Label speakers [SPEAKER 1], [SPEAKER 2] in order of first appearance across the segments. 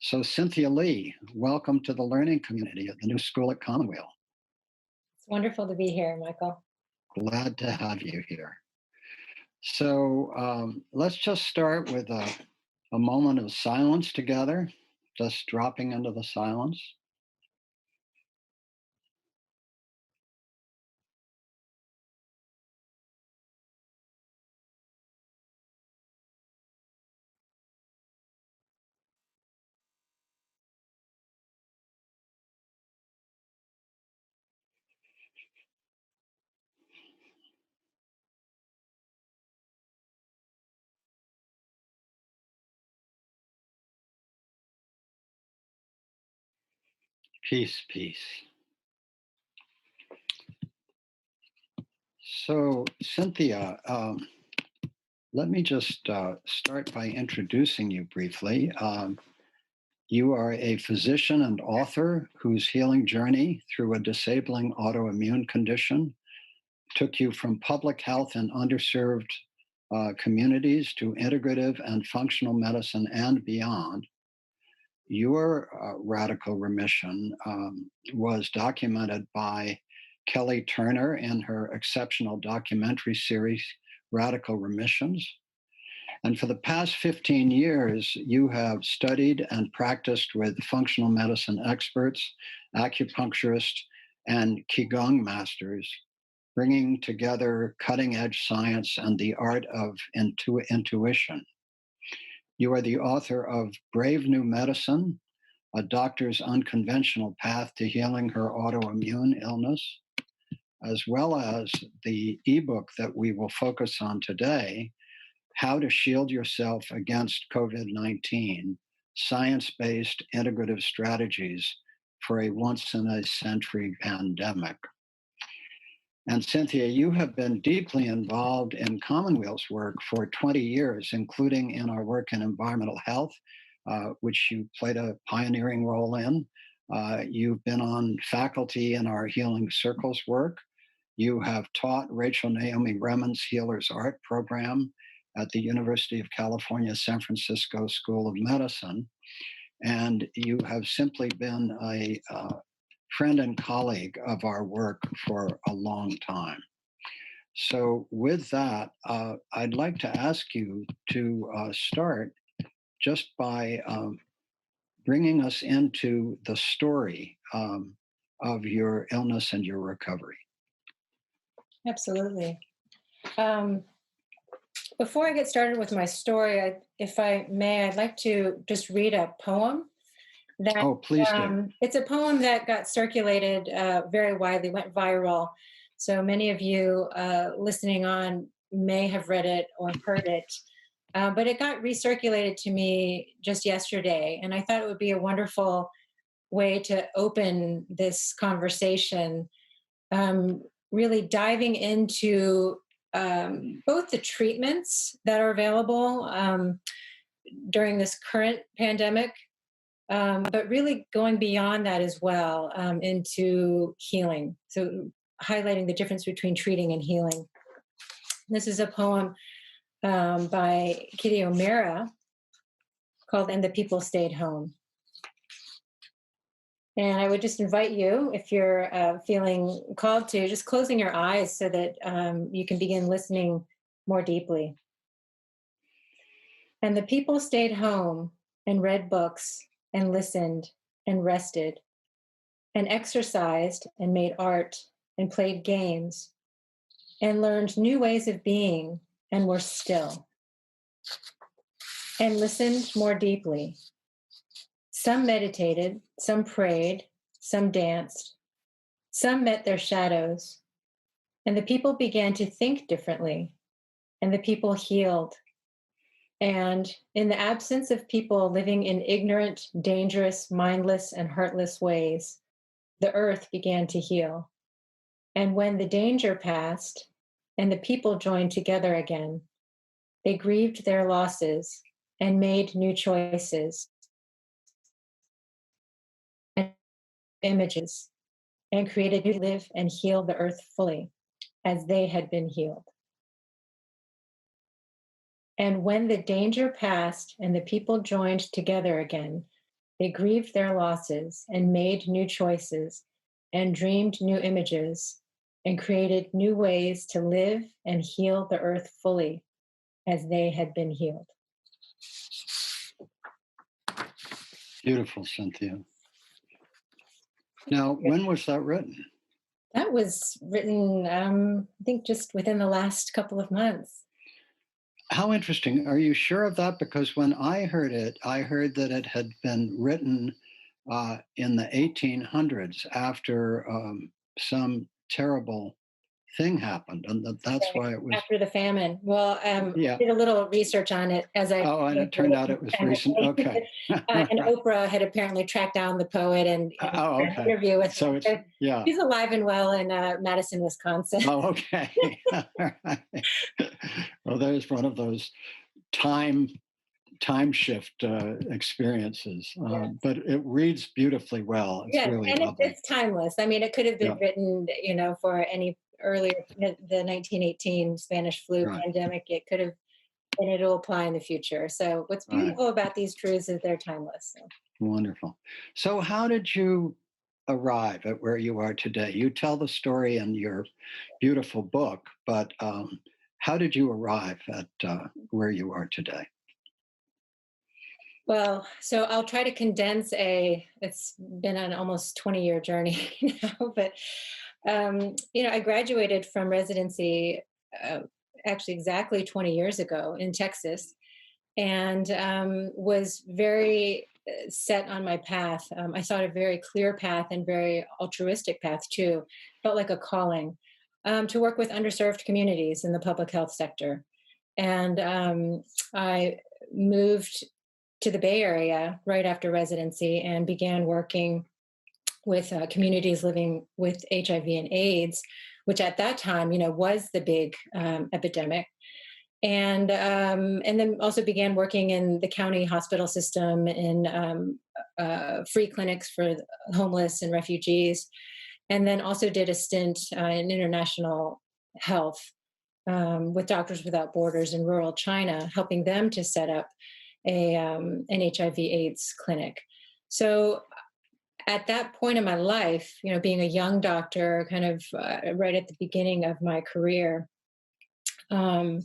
[SPEAKER 1] So, Cynthia Lee, welcome to the learning community at the New School at Commonweal.
[SPEAKER 2] It's wonderful to be here, Michael.
[SPEAKER 1] Glad to have you here. So, let's just start with a moment of silence together, just dropping into the silence. Peace, peace. So, Cynthia, let me just start by introducing you briefly. You are a physician and author whose healing journey through a disabling autoimmune condition took you from public health and underserved communities to integrative and functional medicine and beyond. Your radical remission was documented by Kelly Turner in her exceptional documentary series, Radical Remissions. And for the past 15 years, you have studied and practiced with functional medicine experts, acupuncturists, and Qigong masters, bringing together cutting edge science and the art of intuition. You are the author of Brave New Medicine, a doctor's unconventional path to healing her autoimmune illness, as well as the ebook that we will focus on today, How to Shield Yourself Against COVID-19, Science-Based Integrative Strategies for a Once-in-a-Century Pandemic. And Cynthia, you have been deeply involved in Commonweal's work for 20 years, including in our work in environmental health, which you played a pioneering role in. You've been on faculty in our Healing Circles work. You have taught Rachel Naomi Remen's Healer's Art program at the University of California, San Francisco School of Medicine. And you have simply been a friend and colleague of our work for a long time. So, with that, I'd like to ask you to start just by bringing us into the story of your illness and your recovery.
[SPEAKER 2] Absolutely. Before I get started with my story, if I may, I'd like to just read a poem.
[SPEAKER 1] Oh, please do.
[SPEAKER 2] It's a poem that got circulated very widely, went viral. So many of you listening on may have read it or heard it. But it got recirculated to me just yesterday. And I thought it would be a wonderful way to open this conversation, really diving into both the treatments that are available during this current pandemic, but really going beyond that as well into healing. So highlighting the difference between treating and healing. This is a poem by Kitty O'Meara called And the People Stayed Home. And I would just invite you, if you're feeling called to, just closing your eyes so that you can begin listening more deeply. And the people stayed home and read books and listened and rested and exercised and made art and played games and learned new ways of being and were still and listened more deeply. Some meditated, some prayed, some danced, some met their shadows, and the people began to think differently, and the people healed. And in the absence of people living in ignorant, dangerous, mindless, and heartless ways, the earth began to heal. And when the danger passed and the people joined together again, they grieved their losses and made new choices and images and created new live and heal the earth fully as they had been healed. And when the danger passed and the people joined together again, They grieved their losses and made new choices and dreamed new images and created new ways to live and heal the earth fully as they had been healed.
[SPEAKER 1] Beautiful, Cynthia. Now, when was that written?
[SPEAKER 2] That was written, I think, just within the last couple of months.
[SPEAKER 1] How interesting. Are you sure of that? Because when I heard it, I heard that it had been written in the 1800s after some terrible thing happened, and that's
[SPEAKER 2] Right.
[SPEAKER 1] why it was.
[SPEAKER 2] After the famine. Well, I
[SPEAKER 1] Yeah.
[SPEAKER 2] did a little research on it as I
[SPEAKER 1] Oh, and
[SPEAKER 2] went
[SPEAKER 1] it
[SPEAKER 2] through
[SPEAKER 1] turned
[SPEAKER 2] it
[SPEAKER 1] out it was
[SPEAKER 2] kind of
[SPEAKER 1] recent. Okay.
[SPEAKER 2] and
[SPEAKER 1] Right.
[SPEAKER 2] Oprah had apparently tracked down the poet and
[SPEAKER 1] Oh,
[SPEAKER 2] an
[SPEAKER 1] okay.
[SPEAKER 2] interview with
[SPEAKER 1] So
[SPEAKER 2] him.
[SPEAKER 1] it's
[SPEAKER 2] So
[SPEAKER 1] yeah.
[SPEAKER 2] he's alive and well in Madison, Wisconsin.
[SPEAKER 1] Oh, okay. All right. Well, there's one of those time shift experiences,
[SPEAKER 2] Yeah.
[SPEAKER 1] but it reads beautifully well. It's
[SPEAKER 2] Yes,
[SPEAKER 1] really
[SPEAKER 2] and
[SPEAKER 1] lovely.
[SPEAKER 2] it's timeless. I mean, it could have been
[SPEAKER 1] Yeah.
[SPEAKER 2] written, for any earlier, the 1918 Spanish flu
[SPEAKER 1] Right.
[SPEAKER 2] pandemic. It could have, and it'll apply in the future. So what's
[SPEAKER 1] Right.
[SPEAKER 2] beautiful about these truths is they're timeless. So.
[SPEAKER 1] Wonderful. So, how did you arrive at where you are today? You tell the story in your beautiful book, but how did you arrive at where you are today?
[SPEAKER 2] Well, so I'll try to condense it's been an almost 20-year journey now, but, I graduated from residency uh, actually exactly 20 years ago in Texas and was very set on my path. I saw a very clear path and very altruistic path too. Felt like a calling to work with underserved communities in the public health sector. And I moved to the Bay Area right after residency and began working with communities living with HIV and AIDS, which at that time, was the big epidemic. And then also began working in the county hospital system in free clinics for the homeless and refugees, and then also did a stint in international health with Doctors Without Borders in rural China, helping them to set up an HIV/AIDS clinic. So at that point in my life, being a young doctor, kind of right at the beginning of my career, um,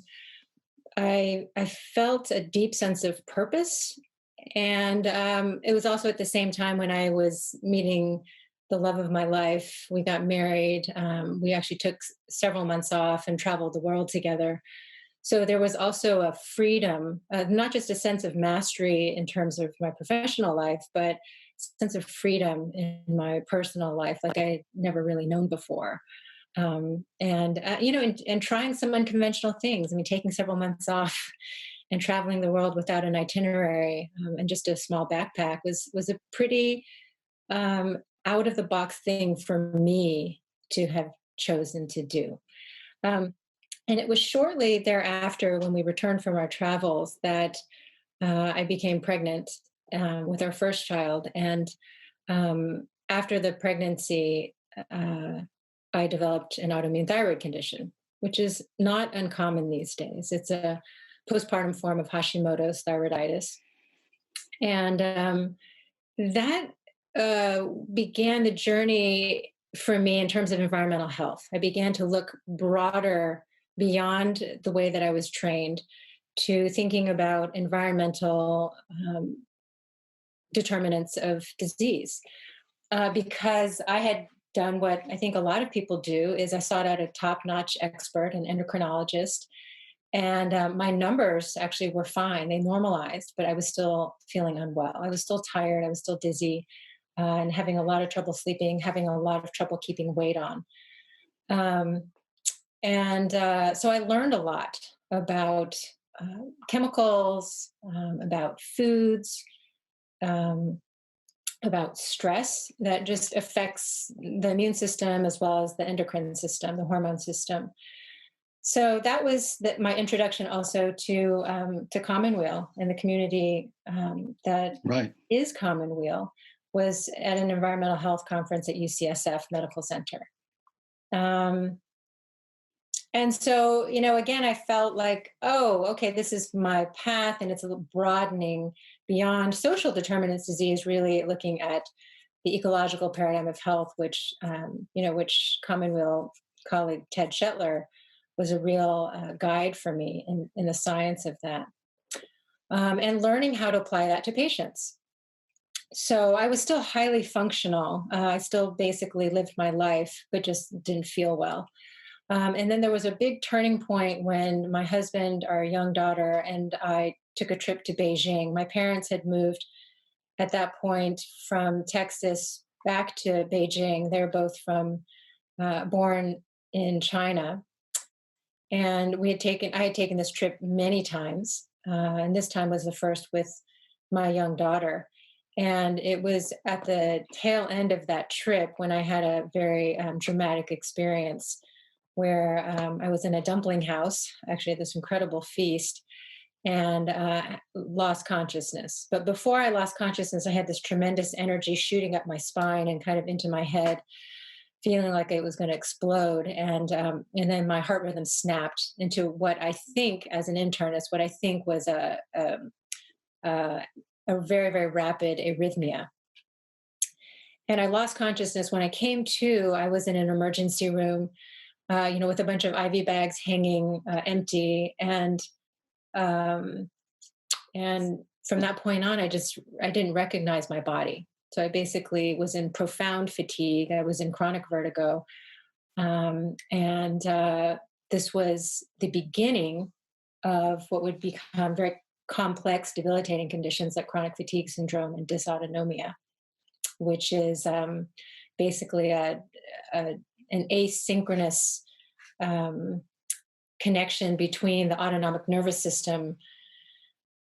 [SPEAKER 2] I felt a deep sense of purpose, and it was also at the same time when I was meeting the love of my life. We got married. We actually took several months off and traveled the world together. So there was also a freedom, not just a sense of mastery in terms of my professional life, but sense of freedom in my personal life, like I never really known before. And trying some unconventional things. I mean, taking several months off and traveling the world without an itinerary and just a small backpack was a pretty out of the box thing for me to have chosen to do. Um, and it was shortly thereafter, when we returned from our travels, that I became pregnant with our first child. And after the pregnancy, I developed an autoimmune thyroid condition, which is not uncommon these days. It's a postpartum form of Hashimoto's thyroiditis. And that began the journey for me in terms of environmental health. I began to look broader beyond the way that I was trained to thinking about environmental determinants of disease because I had done what I think a lot of people do is I sought out a top-notch expert, an endocrinologist, and my numbers actually were fine. They normalized, but I was still feeling unwell. I was still tired. I was still dizzy and having a lot of trouble sleeping, having a lot of trouble keeping weight on. Um, and so I learned a lot about chemicals, about foods, um, about stress that just affects the immune system as well as the endocrine system, the hormone system. So that was my introduction also to Commonweal and the community that
[SPEAKER 1] Right.
[SPEAKER 2] is Commonweal was at an environmental health conference at UCSF Medical Center. Um, and so, again, I felt like, oh, okay, this is my path, and it's a little broadening beyond social determinants disease, really looking at the ecological paradigm of health, which which Commonweal colleague Ted Shetler was a real guide for me in the science of that, and learning how to apply that to patients. So I was still highly functional. I still basically lived my life, but just didn't feel well. And then there was a big turning point when my husband, our young daughter, and I took a trip to Beijing. My parents had moved at that point from Texas back to Beijing. They're both born in China. And I had taken this trip many times. And this time was the first with my young daughter. And it was at the tail end of that trip when I had a very dramatic experience where I was in a dumpling house, actually at this incredible feast, and lost consciousness. But before I lost consciousness, I had this tremendous energy shooting up my spine and kind of into my head, feeling like it was going to explode. And then my heart rhythm snapped into what I think, as an internist, what I think was a very, very rapid arrhythmia. And I lost consciousness. When I came to, I was in an emergency room, with a bunch of IV bags hanging empty. Um, and from that point on, I didn't recognize my body. So I basically was in profound fatigue. I was in chronic vertigo. This was the beginning of what would become very complex, debilitating conditions like chronic fatigue syndrome and dysautonomia, which is basically an asynchronous connection between the autonomic nervous system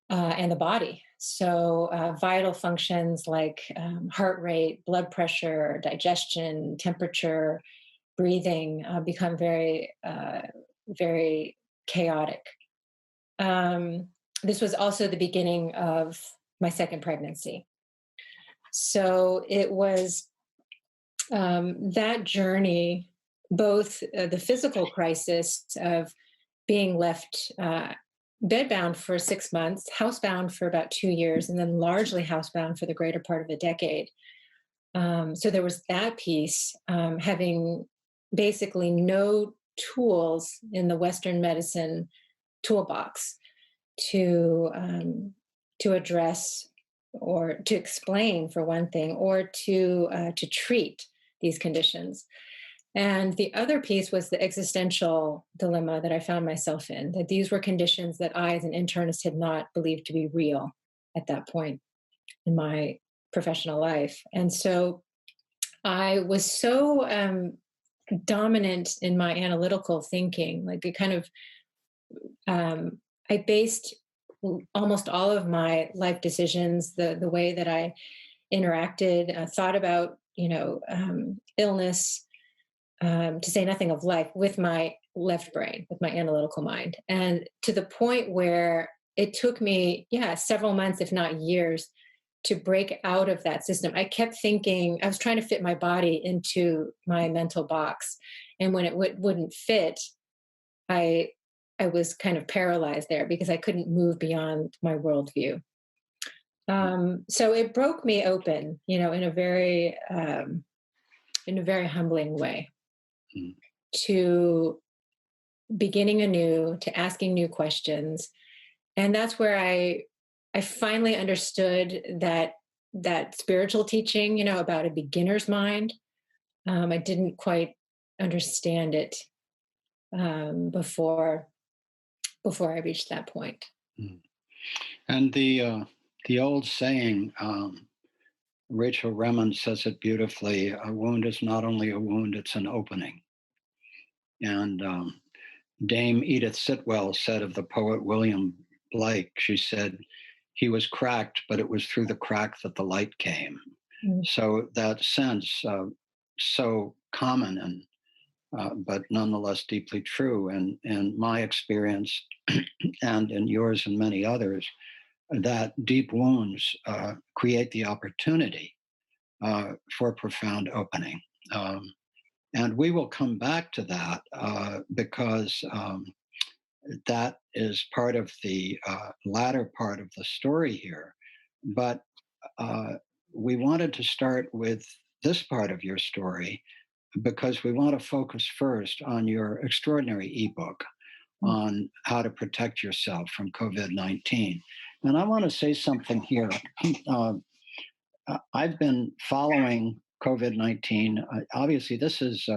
[SPEAKER 2] and the body. So vital functions like heart rate, blood pressure, digestion, temperature, breathing become very, very chaotic. This was also the beginning of my second pregnancy. So it was that journey, both the physical crisis of being left bedbound for 6 months, housebound for about 2 years, and then largely housebound for the greater part of a decade. So there was that piece, having basically no tools in the Western medicine toolbox to address or to explain, for one thing, or to treat these conditions. And the other piece was the existential dilemma that I found myself in, that these were conditions that I, as an internist, had not believed to be real at that point in my professional life. And so I was so dominant in my analytical thinking, like it kind of, I based almost all of my life decisions, the way that I interacted, thought about, illness, to say nothing of life, with my left brain, with my analytical mind. And to the point where it took me, several months, if not years, to break out of that system. I kept thinking, I was trying to fit my body into my mental box. And when it wouldn't fit, I was kind of paralyzed there because I couldn't move beyond my worldview. So it broke me open, in a very humbling way, to beginning anew, to asking new questions. And that's where I finally understood that spiritual teaching, about a beginner's mind. I didn't quite understand it before I reached that point.
[SPEAKER 1] And the old saying, Rachel Remen says it beautifully: a wound is not only a wound, it's an opening. And Dame Edith Sitwell said of the poet William Blake, she said, he was cracked, but it was through the crack that the light came. So that sense, so common and but nonetheless deeply true. And in my experience, and in yours and many others, that deep wounds create the opportunity for profound opening. And we will come back to that because that is part of the latter part of the story here. But uh, we wanted to start with this part of your story because we want to focus first on your extraordinary ebook on how to protect yourself from COVID 19. And I want to say something here. Uh, I've been following COVID 19. Obviously, this is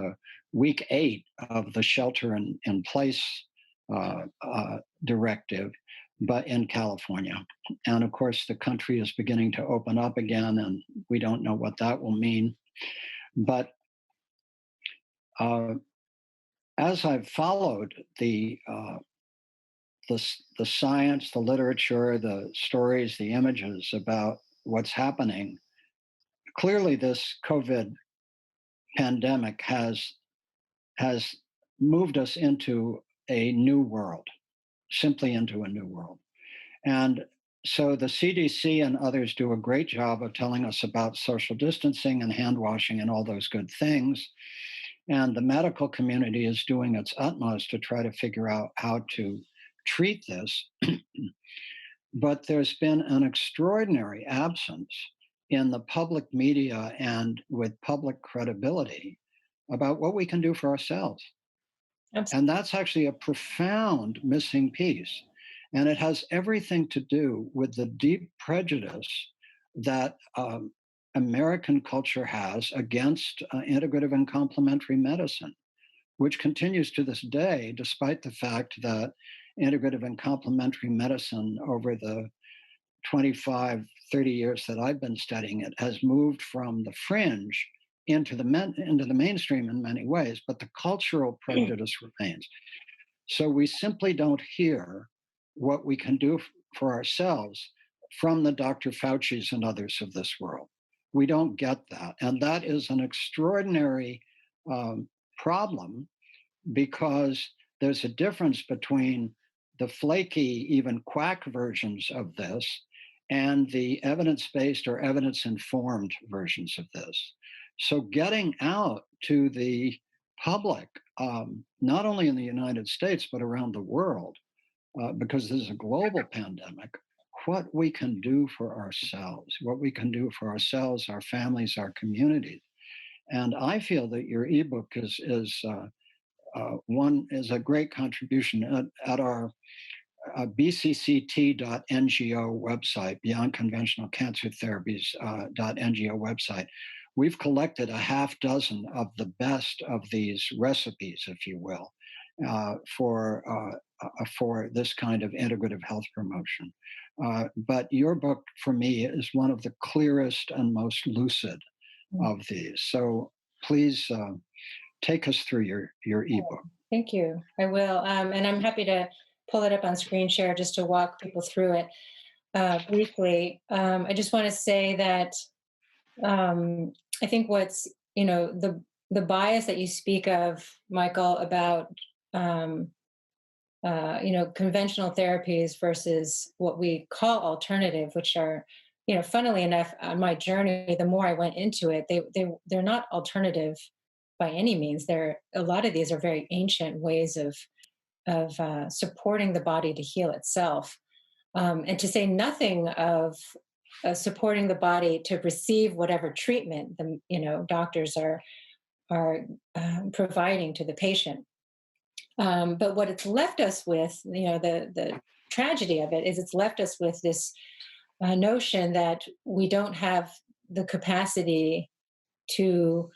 [SPEAKER 1] week 8 of the shelter in place directive, but in California. And of course, the country is beginning to open up again, and we don't know what that will mean. But uh, as I've followed the science, the literature, the stories, the images about what's happening, clearly this COVID pandemic has moved us into a new world, simply into a new world. And so the CDC and others do a great job of telling us about social distancing and hand washing and all those good things. And the medical community is doing its utmost to try to figure out how to treat this. But there's been an extraordinary absence in the public media and with public credibility about what we can do for ourselves. And
[SPEAKER 2] Absolutely.
[SPEAKER 1] that's actually a profound missing piece. And it has everything to do with the deep prejudice that American culture has against integrative and complementary medicine, which continues to this day, despite the fact that integrative and complementary medicine over the 25, 30 years that I've been studying it has moved from the fringe into the mainstream in many ways, but the cultural prejudice remains. So we simply don't hear what we can do for ourselves from the Dr. Fauci's and others of this world. We don't get that. And that is an extraordinary problem because there's a difference between the flaky, even quack versions of this and the evidence based or evidence informed versions of this. So, getting out to the public, not only in the United States, but around the world, because this is a global pandemic, what we can do for ourselves, what we can do for ourselves, our families, our communities. And I feel that your ebook is a great contribution at our bcct.ngo website, Beyond Conventional Cancer Therapies.ngo website. We've collected a half dozen of the best of these recipes, if you will, for this kind of integrative health promotion. But your book, for me, is one of the clearest and most lucid of these. So please take us through your ebook.
[SPEAKER 2] Thank you. I will. And I'm happy to pull it up on screen share just to walk people through it briefly. I just want to say that I think what's, the bias that you speak of, Michael, about, um, conventional therapies versus what we call alternative, which are, funnily enough, on my journey, the more I went into it, they're not alternative by any means. A lot of these are very ancient ways of supporting the body to heal itself, and to say nothing of supporting the body to receive whatever treatment the doctors are providing to the patient. But what it's left us with, the tragedy of it is it's left us with this notion that we don't have the capacity to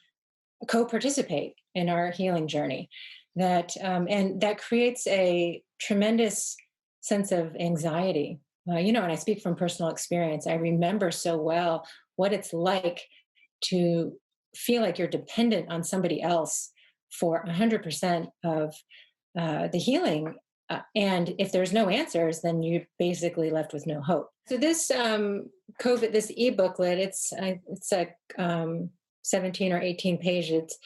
[SPEAKER 2] co-participate in our healing journey. And that creates a tremendous sense of anxiety. And I speak from personal experience. I remember so well what it's like to feel like you're dependent on somebody else for 100% of the healing. And if there's no answers, then you're basically left with no hope. So this this e-booklet, it's a 17 or 18 pages.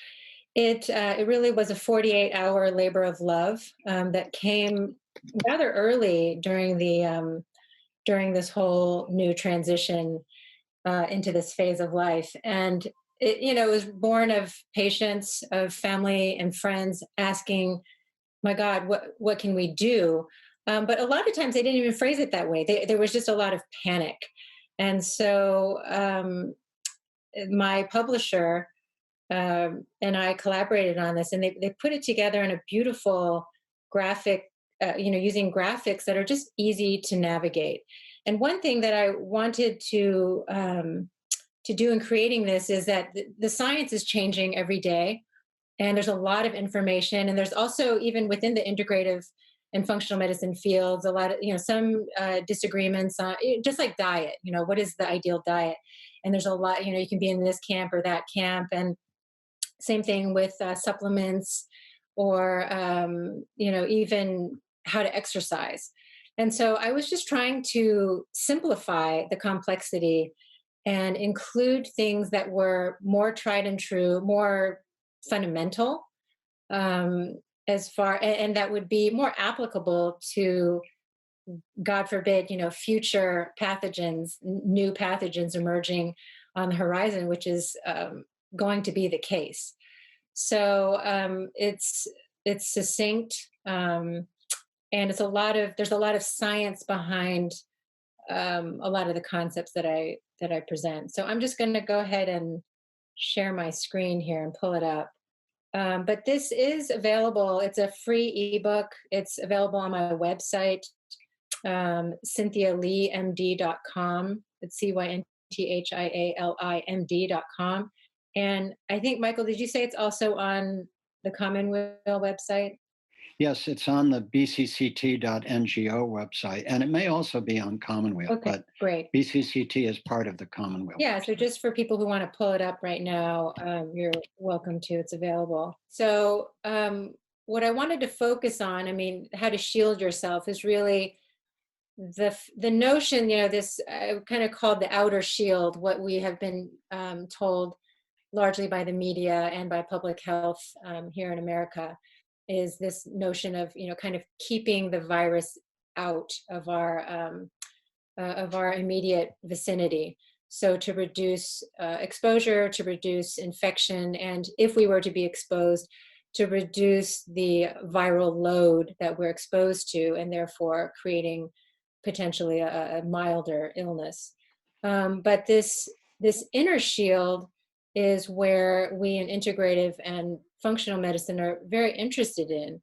[SPEAKER 2] It really was a 48-hour labor of love that came rather early during this whole new transition into this phase of life. And it was born of patients, of family and friends asking, my God, what can we do? But a lot of times they didn't even phrase it that way. There was just a lot of panic. And so my publisher and I collaborated on this, and they put it together in a beautiful graphic, using graphics that are just easy to navigate. And one thing that I wanted to do in creating this is that the science is changing every day, and there's a lot of information, and there's also, even within the integrative and functional medicine fields, a lot of, some disagreements on, just like diet, what is the ideal diet? And there's a lot, you can be in this camp or that camp. And same thing with supplements, or even how to exercise. And so I was just trying to simplify the complexity and include things that were more tried and true, more fundamental, um, and that would be more applicable to, God forbid, future pathogens, new pathogens emerging on the horizon, which is going to be the case. So it's succinct, and there's a lot of science behind a lot of the concepts that I present. So I'm just going to go ahead and share my screen here and pull it up. But this is available. It's a free ebook. It's available on my website, cynthialeemd.com. It's cynthialimd.com. And I think, Michael, did you say it's also on the Commonweal website?
[SPEAKER 1] Yes, it's on the bcct.ngo website, and it may also be on Commonweal,
[SPEAKER 2] Okay,
[SPEAKER 1] but
[SPEAKER 2] great.
[SPEAKER 1] BCCT is part of the Commonweal
[SPEAKER 2] Yeah, so
[SPEAKER 1] website.
[SPEAKER 2] just for people who want to pull it up right now, you're welcome to. It's available. So, what I wanted to focus on, I mean, how to shield yourself, is really the notion. This I kind of called the outer shield. What we have been told largely by the media and by public health here in America is this notion of kind of keeping the virus out of our immediate vicinity. So to reduce exposure, to reduce infection, and if we were to be exposed, to reduce the viral load that we're exposed to, and therefore creating potentially a milder illness. But this inner shield is where we in integrative and functional medicine are very interested in.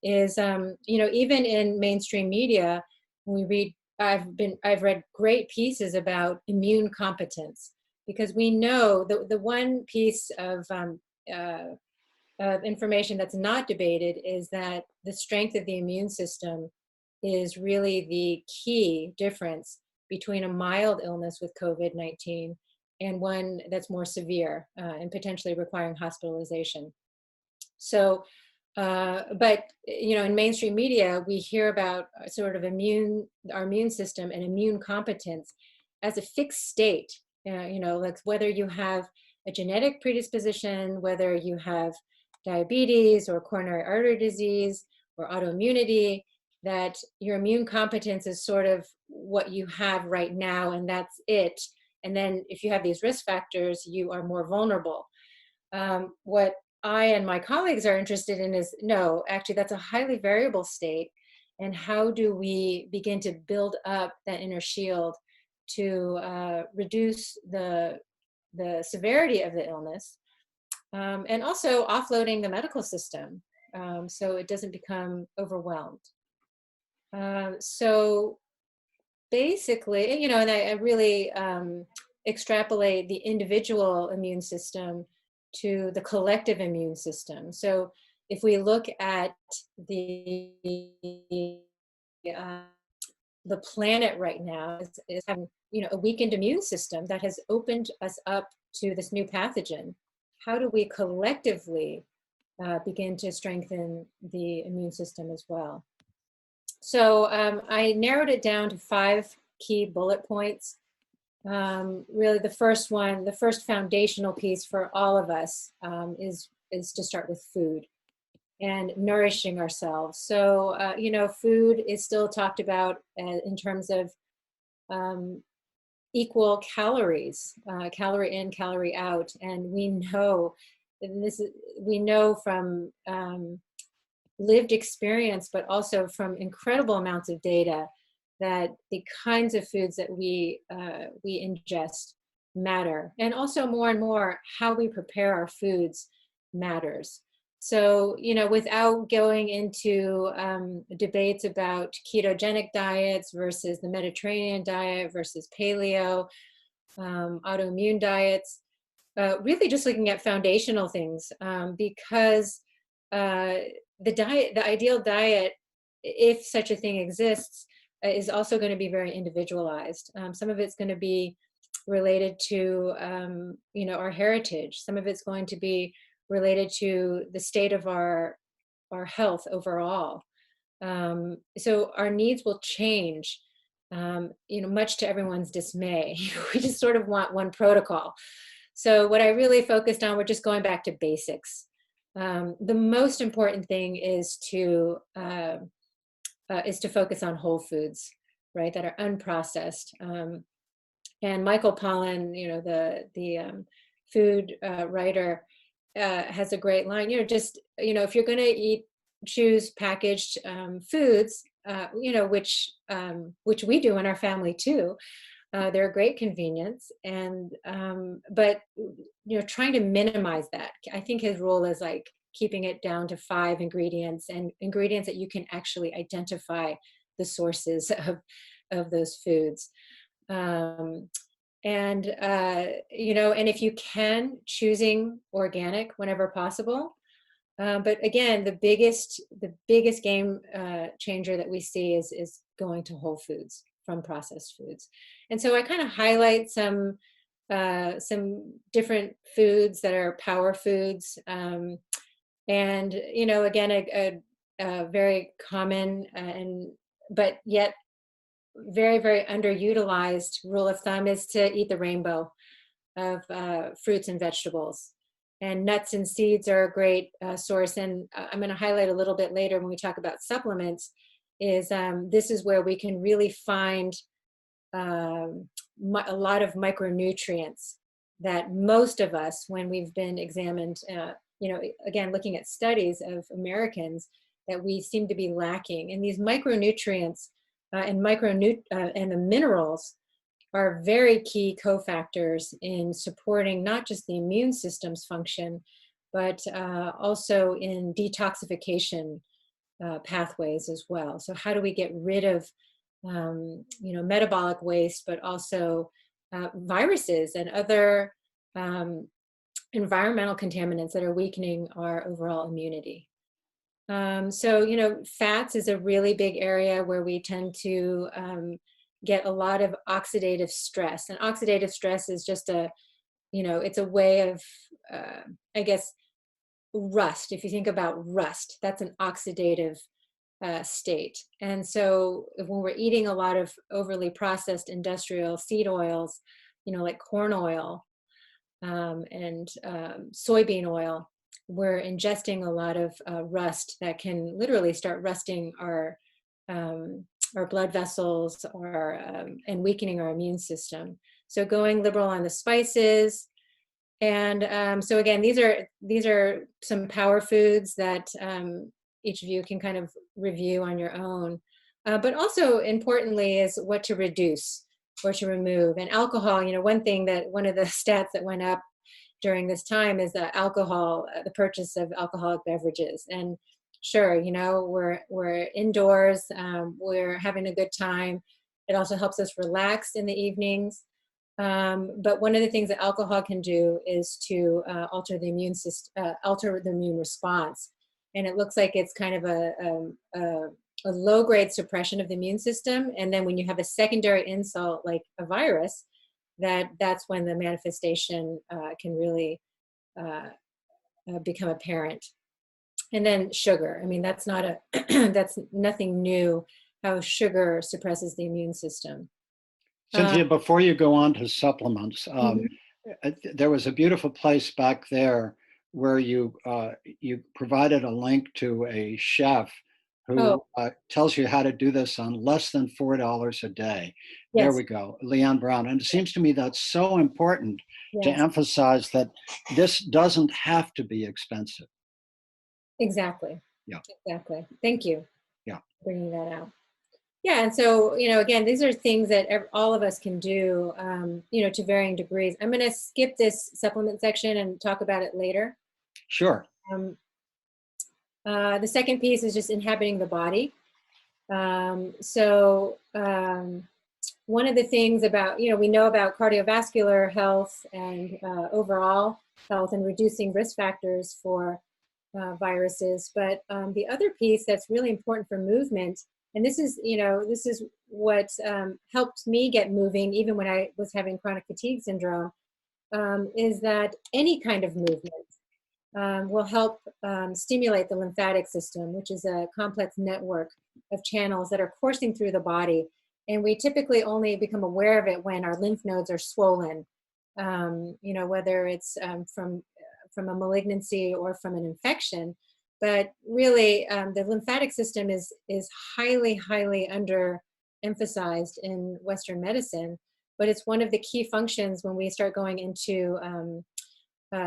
[SPEAKER 2] Is even in mainstream media, we read I've read great pieces about immune competence, because we know the one piece of information that's not debated is that the strength of the immune system is really the key difference between a mild illness with COVID-19 and one that's more severe and potentially requiring hospitalization. So, but in mainstream media, we hear about sort of our immune system and immune competence as a fixed state. Like whether you have a genetic predisposition, whether you have diabetes or coronary artery disease or autoimmunity, that your immune competence is sort of what you have right now, and that's it. And then if you have these risk factors, you are more vulnerable. What I and my colleagues are interested in is, no, actually, that's a highly variable state. And how do we begin to build up that inner shield to reduce the severity of the illness, and also offloading the medical system so it doesn't become overwhelmed. So basically, and I really extrapolate the individual immune system to the collective immune system. So if we look at the uh, the planet right now is having a weakened immune system that has opened us up to this new pathogen. How do we collectively begin to strengthen the immune system as well? So I narrowed it down to 5 key bullet points. Really, the first foundational piece for all of us is to start with food and nourishing ourselves. So food is still talked about in terms of equal calories, calorie in, calorie out, and we know from lived experience, but also from incredible amounts of data, that the kinds of foods that we ingest matter, and also more and more how we prepare our foods matters. So, without going into debates about ketogenic diets versus the Mediterranean diet versus paleo, autoimmune diets, really just looking at foundational things, because the ideal diet, if such a thing exists, is also going to be very individualized. Some of it's going to be related to our heritage. Some of it's going to be related to the state of our health overall. So our needs will change, much to everyone's dismay. We just sort of want one protocol. So what I really focused on, we're just going back to basics. The most important thing is to focus on whole foods, right, that are unprocessed. And Michael Pollan, the food writer, has a great line. If you're going to choose packaged foods, which we do in our family too. They're a great convenience, and but trying to minimize that. I think his rule is like keeping it down to 5 ingredients, and ingredients that you can actually identify the sources of those foods. And if you can, choosing organic whenever possible. But again, the biggest game changer that we see is going to whole foods from processed foods. And so I kind of highlight some different foods that are power foods. And again, a very common but yet very, very underutilized rule of thumb is to eat the rainbow of fruits and vegetables. And nuts and seeds are a great source. And I'm going to highlight a little bit later when we talk about supplements, is this is where we can really find a lot of micronutrients that most of us, when we've been examined, again, looking at studies of Americans, that we seem to be lacking. And these micronutrients and the minerals are very key cofactors in supporting not just the immune system's function, but also in detoxification pathways as well. So how do we get rid of metabolic waste, but also viruses and other environmental contaminants that are weakening our overall immunity? So fats is a really big area where we tend to get a lot of oxidative stress. And oxidative stress is just it's a way of, I guess, rust. If you think about rust, that's an oxidative state. And so when we're eating a lot of overly processed industrial seed oils, like corn oil and soybean oil, we're ingesting a lot of rust that can literally start rusting our blood vessels and weakening our immune system. So going liberal on the spices. And so again, these are some power foods that each of you can kind of review on your own. But also importantly is what to reduce or to remove. And alcohol, one of the stats that went up during this time is the purchase of alcoholic beverages. And sure, we're indoors, we're having a good time. It also helps us relax in the evenings. But one of the things that alcohol can do is to alter the immune system, alter the immune response. And it looks like it's kind of a low-grade suppression of the immune system. And then when you have a secondary insult like a virus, that's when the manifestation can really become apparent. And then sugar. I mean, that's nothing new, how sugar suppresses the immune system.
[SPEAKER 1] Cynthia, before you go on to supplements, there was a beautiful place back there where you provided a link to a chef who tells you how to do this on less than $4 a day. Yes. There we go, Leanne Brown. And it seems to me that's so important to emphasize that this doesn't have to be expensive.
[SPEAKER 2] Exactly.
[SPEAKER 1] Yeah.
[SPEAKER 2] Exactly. Thank you.
[SPEAKER 1] Yeah.
[SPEAKER 2] For bringing that out. Yeah, and so, again, these are things that all of us can do, to varying degrees. I'm going to skip this supplement section and talk about it later.
[SPEAKER 1] Sure.
[SPEAKER 2] Um, the second piece is just inhabiting the body. One of the things about, we know about cardiovascular health and overall health and reducing risk factors for viruses. But the other piece that's really important for movement, and this is what helped me get moving even when I was having chronic fatigue syndrome, is that any kind of movement will help stimulate the lymphatic system, which is a complex network of channels that are coursing through the body. And we typically only become aware of it when our lymph nodes are swollen, whether it's from a malignancy or from an infection. But really, the lymphatic system is highly, highly under emphasized in Western medicine. But it's one of the key functions when we start going into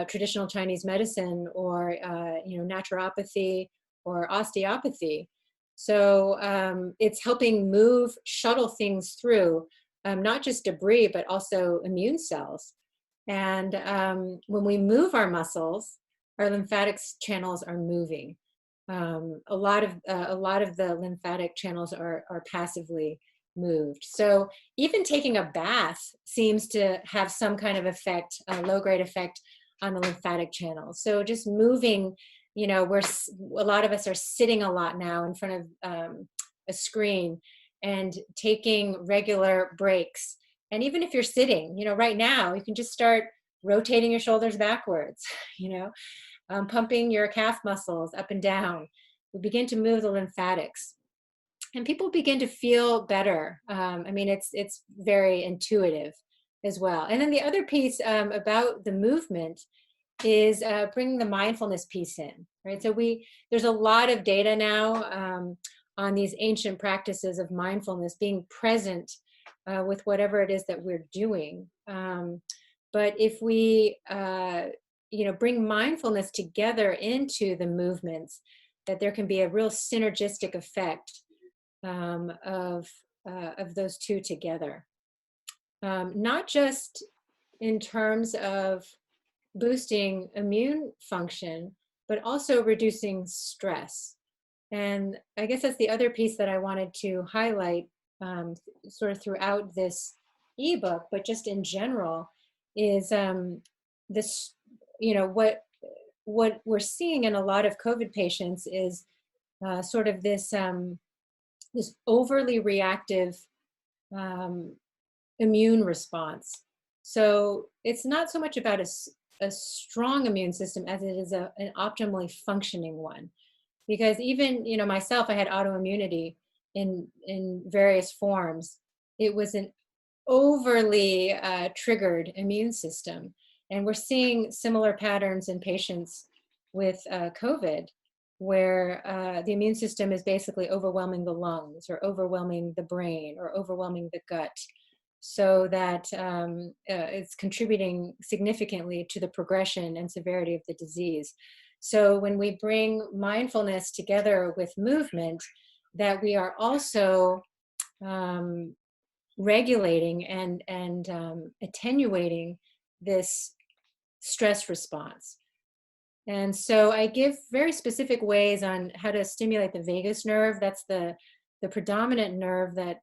[SPEAKER 2] traditional Chinese medicine or naturopathy or osteopathy. So it's helping shuttle things through, not just debris, but also immune cells. And when we move our muscles, our lymphatic channels are moving. A lot of the lymphatic channels are passively moved. So even taking a bath seems to have some kind of effect, a low-grade effect on the lymphatic channels. So just moving, a lot of us are sitting a lot now in front of a screen and taking regular breaks. And even if you're sitting, right now, you can just start rotating your shoulders backwards, pumping your calf muscles up and down. We begin to move the lymphatics. And people begin to feel better. It's very intuitive as well. And then the other piece about the movement is bringing the mindfulness piece in, right? So there's a lot of data now on these ancient practices of mindfulness, being present with whatever it is that we're doing. But if we, bring mindfulness together into the movements, that there can be a real synergistic effect of those two together. Not just in terms of boosting immune function, but also reducing stress. And I guess that's the other piece that I wanted to highlight sort of throughout this ebook, but just in general, is this, what we're seeing in a lot of COVID patients is sort of this overly reactive immune response. So it's not so much about a strong immune system as it is an optimally functioning one. Because even, myself, I had autoimmunity in various forms. It was an overly triggered immune system. And we're seeing similar patterns in patients with COVID, where the immune system is basically overwhelming the lungs or overwhelming the brain or overwhelming the gut, so that it's contributing significantly to the progression and severity of the disease. So when we bring mindfulness together with movement, that we are also regulating and attenuating this stress response. And so I give very specific ways on how to stimulate the vagus nerve. That's the predominant nerve that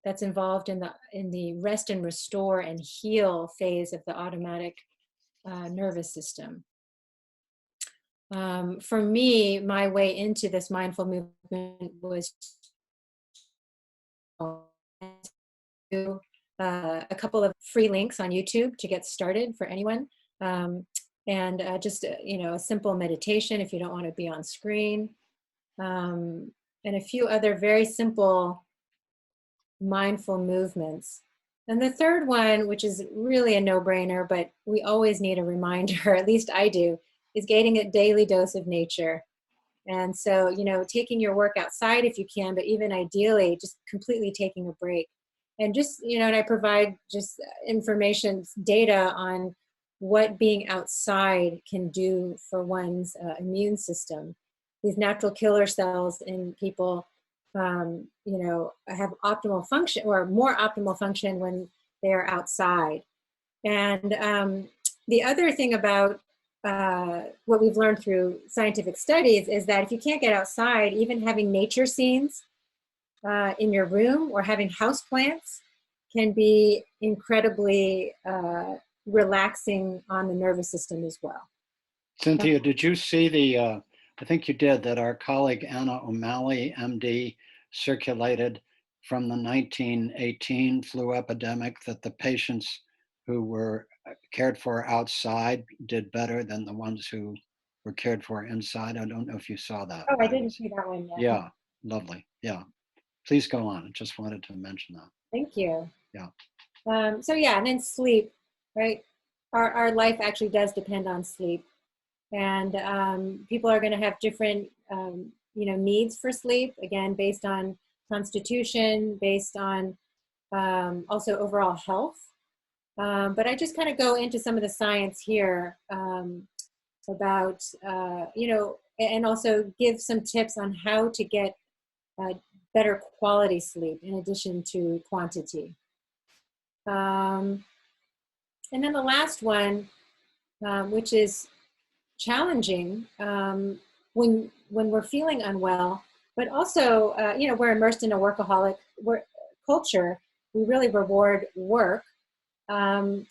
[SPEAKER 2] that's involved in the rest and restore and heal phase of the automatic nervous system. For me, my way into this mindful movement was a couple of free links on YouTube to get started for anyone. And just a simple meditation if you don't want to be on screen, and a few other very simple mindful movements. And the third one, which is really a no-brainer, but we always need a reminder, at least I do, is getting a daily dose of nature. And so, taking your work outside if you can, but even ideally, just completely taking a break. And just, and I provide just information, data on what being outside can do for one's immune system. These natural killer cells in people have optimal function or more optimal function when they are outside. And the other thing about what we've learned through scientific studies is that if you can't get outside, even having nature scenes in your room or having houseplants can be incredibly relaxing on the nervous system as well.
[SPEAKER 1] Cynthia, did you see I think you did, that our colleague Anna O'Malley, MD, circulated from the 1918 flu epidemic that the patients who were cared for outside did better than the ones who were cared for inside? I don't know if you saw that.
[SPEAKER 2] Oh, I didn't see that one yet.
[SPEAKER 1] Yeah, lovely. Yeah. Please go on. I just wanted to mention that.
[SPEAKER 2] Thank you.
[SPEAKER 1] Yeah.
[SPEAKER 2] So yeah, and then sleep, right? Our life actually does depend on sleep. And people are going to have different, needs for sleep, again, based on constitution, based on also overall health. But I just kind of go into some of the science here about, and also give some tips on how to get better quality sleep in addition to quantity. And then the last one, which is challenging when we're feeling unwell, but also we're immersed in a workaholic culture. We really reward work, and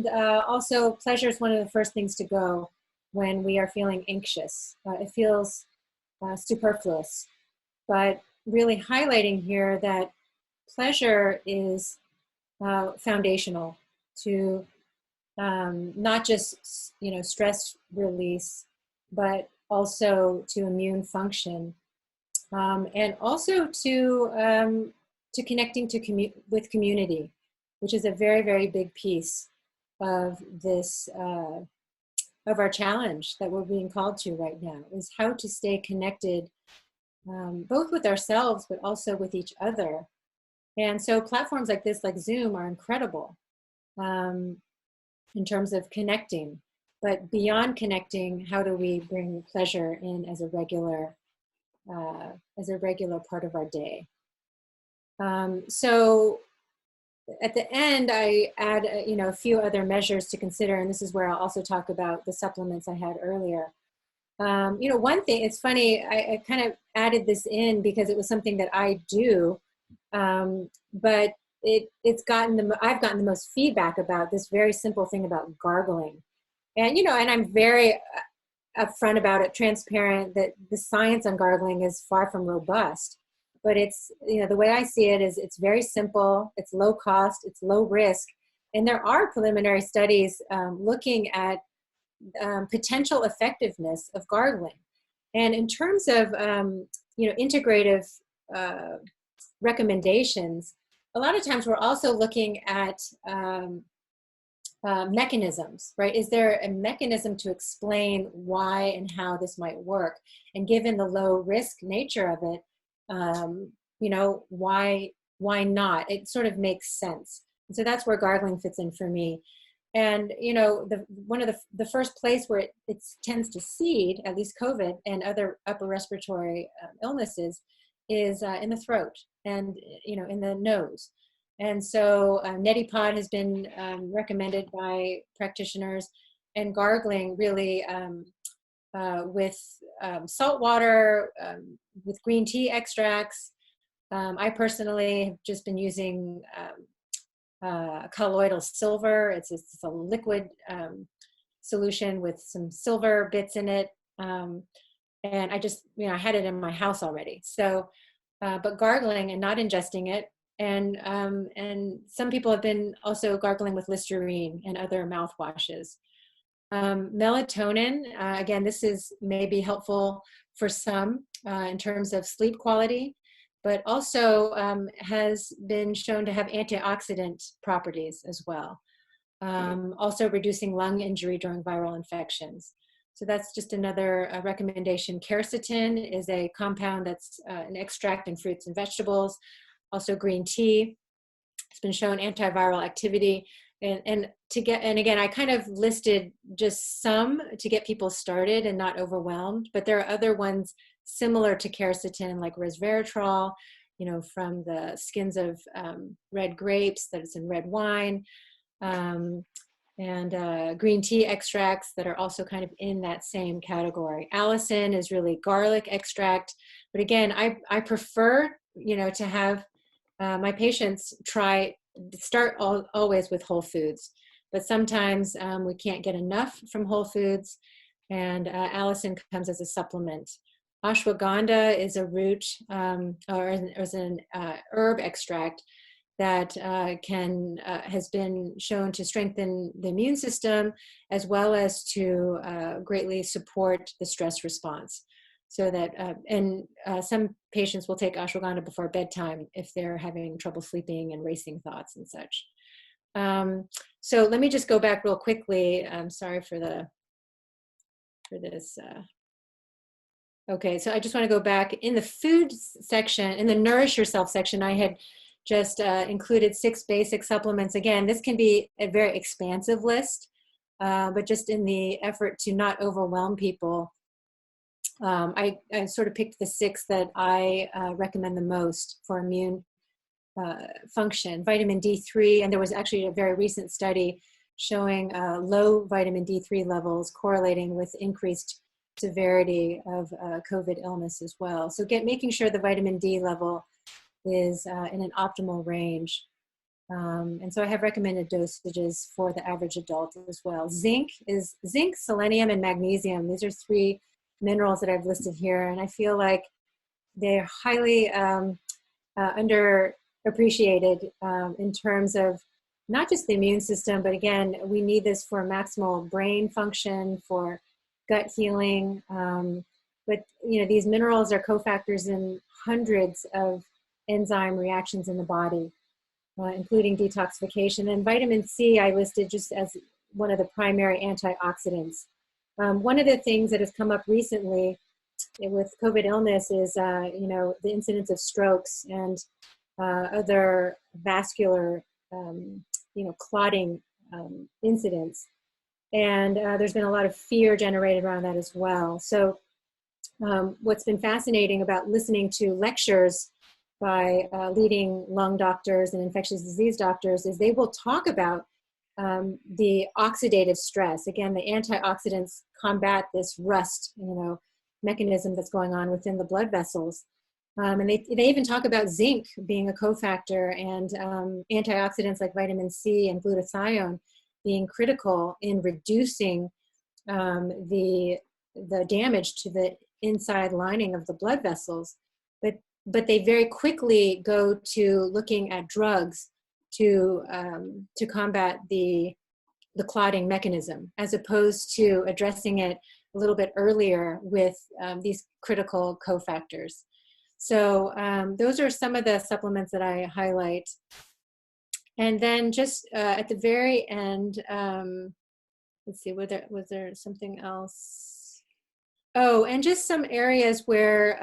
[SPEAKER 2] also pleasure is one of the first things to go when we are feeling anxious. It feels superfluous, but really highlighting here that pleasure is foundational to not just stress release, but also to immune function, and also to connecting with community, which is a very, very big piece of this of our challenge that we're being called to right now, is how to stay connected, both with ourselves but also with each other. And so platforms like this, like Zoom, are incredible in terms of connecting. But beyond connecting, how do we bring pleasure in as a regular part of our day? So at the end, I add a few other measures to consider, and this is where I'll also talk about the supplements I had earlier. One thing, it's funny, I kind of added this in because it was something that I do, but I've gotten the most feedback about this very simple thing about gargling. And, and I'm very upfront about it, transparent, that the science on gargling is far from robust. But it's, the way I see it is it's very simple, it's low cost, it's low risk. And there are preliminary studies looking at potential effectiveness of gargling. And in terms of, integrative recommendations, a lot of times we're also looking at mechanisms, right? Is there a mechanism to explain why and how this might work? And given the low risk nature of it, why not? It sort of makes sense. And so that's where gargling fits in for me. And, one of the first place where it tends to seed, at least COVID and other upper respiratory illnesses, is in the throat and, in the nose. And so neti pot has been recommended by practitioners, and gargling really with salt water, with green tea extracts. I personally have just been using colloidal silver. It's a liquid solution with some silver bits in it. And I just, I had it in my house already. So, but gargling and not ingesting it. And some people have been also gargling with Listerine and other mouthwashes. Melatonin, again, this is maybe helpful for some in terms of sleep quality, but also has been shown to have antioxidant properties as well. Also reducing lung injury during viral infections. So that's just another recommendation. Keratin is a compound that's an extract in fruits and vegetables. Also green tea. It's been shown antiviral activity. And again, I kind of listed just some to get people started and not overwhelmed, but there are other ones similar to quercetin, like resveratrol, from the skins of red grapes that is in red wine, and green tea extracts that are also kind of in that same category. Allicin is really garlic extract, but again, I prefer, to have my patients start always with whole foods, but sometimes we can't get enough from whole foods, and allicin comes as a supplement. Ashwagandha is a root or is an herb extract that has been shown to strengthen the immune system, as well as to greatly support the stress response. So that, some patients will take ashwagandha before bedtime if they're having trouble sleeping and racing thoughts and such. So let me just go back real quickly. I'm sorry for this. Okay, so I just want to go back in the food section, in the nourish yourself section. I had just included 6 basic supplements. Again, this can be a very expansive list, but just in the effort to not overwhelm people, I sort of picked the 6 that I recommend the most for immune function. Vitamin D3, and there was actually a very recent study showing low vitamin D3 levels correlating with increased severity of COVID illness as well. So making sure the vitamin D level is in an optimal range. And so I have recommended dosages for the average adult as well. Zinc, selenium, and magnesium. These are 3 minerals that I've listed here, and I feel like they're highly underappreciated in terms of not just the immune system, but again, we need this for maximal brain function, for gut healing. But these minerals are cofactors in hundreds of enzyme reactions in the body, including detoxification. And vitamin C I listed just as one of the primary antioxidants. One of the things that has come up recently with COVID illness is, the incidence of strokes and other vascular, clotting incidents. And there's been a lot of fear generated around that as well. So what's been fascinating about listening to lectures by leading lung doctors and infectious disease doctors is they will talk about the oxidative stress. Again, the antioxidants combat this rust, mechanism that's going on within the blood vessels. And they even talk about zinc being a cofactor, and antioxidants like vitamin C and glutathione being critical in reducing the damage to the inside lining of the blood vessels. But they very quickly go to looking at drugs to combat the clotting mechanism, as opposed to addressing it a little bit earlier with these critical cofactors. So those are some of the supplements that I highlight. And then just at the very end, let's see, was there something else? Oh, and just some areas where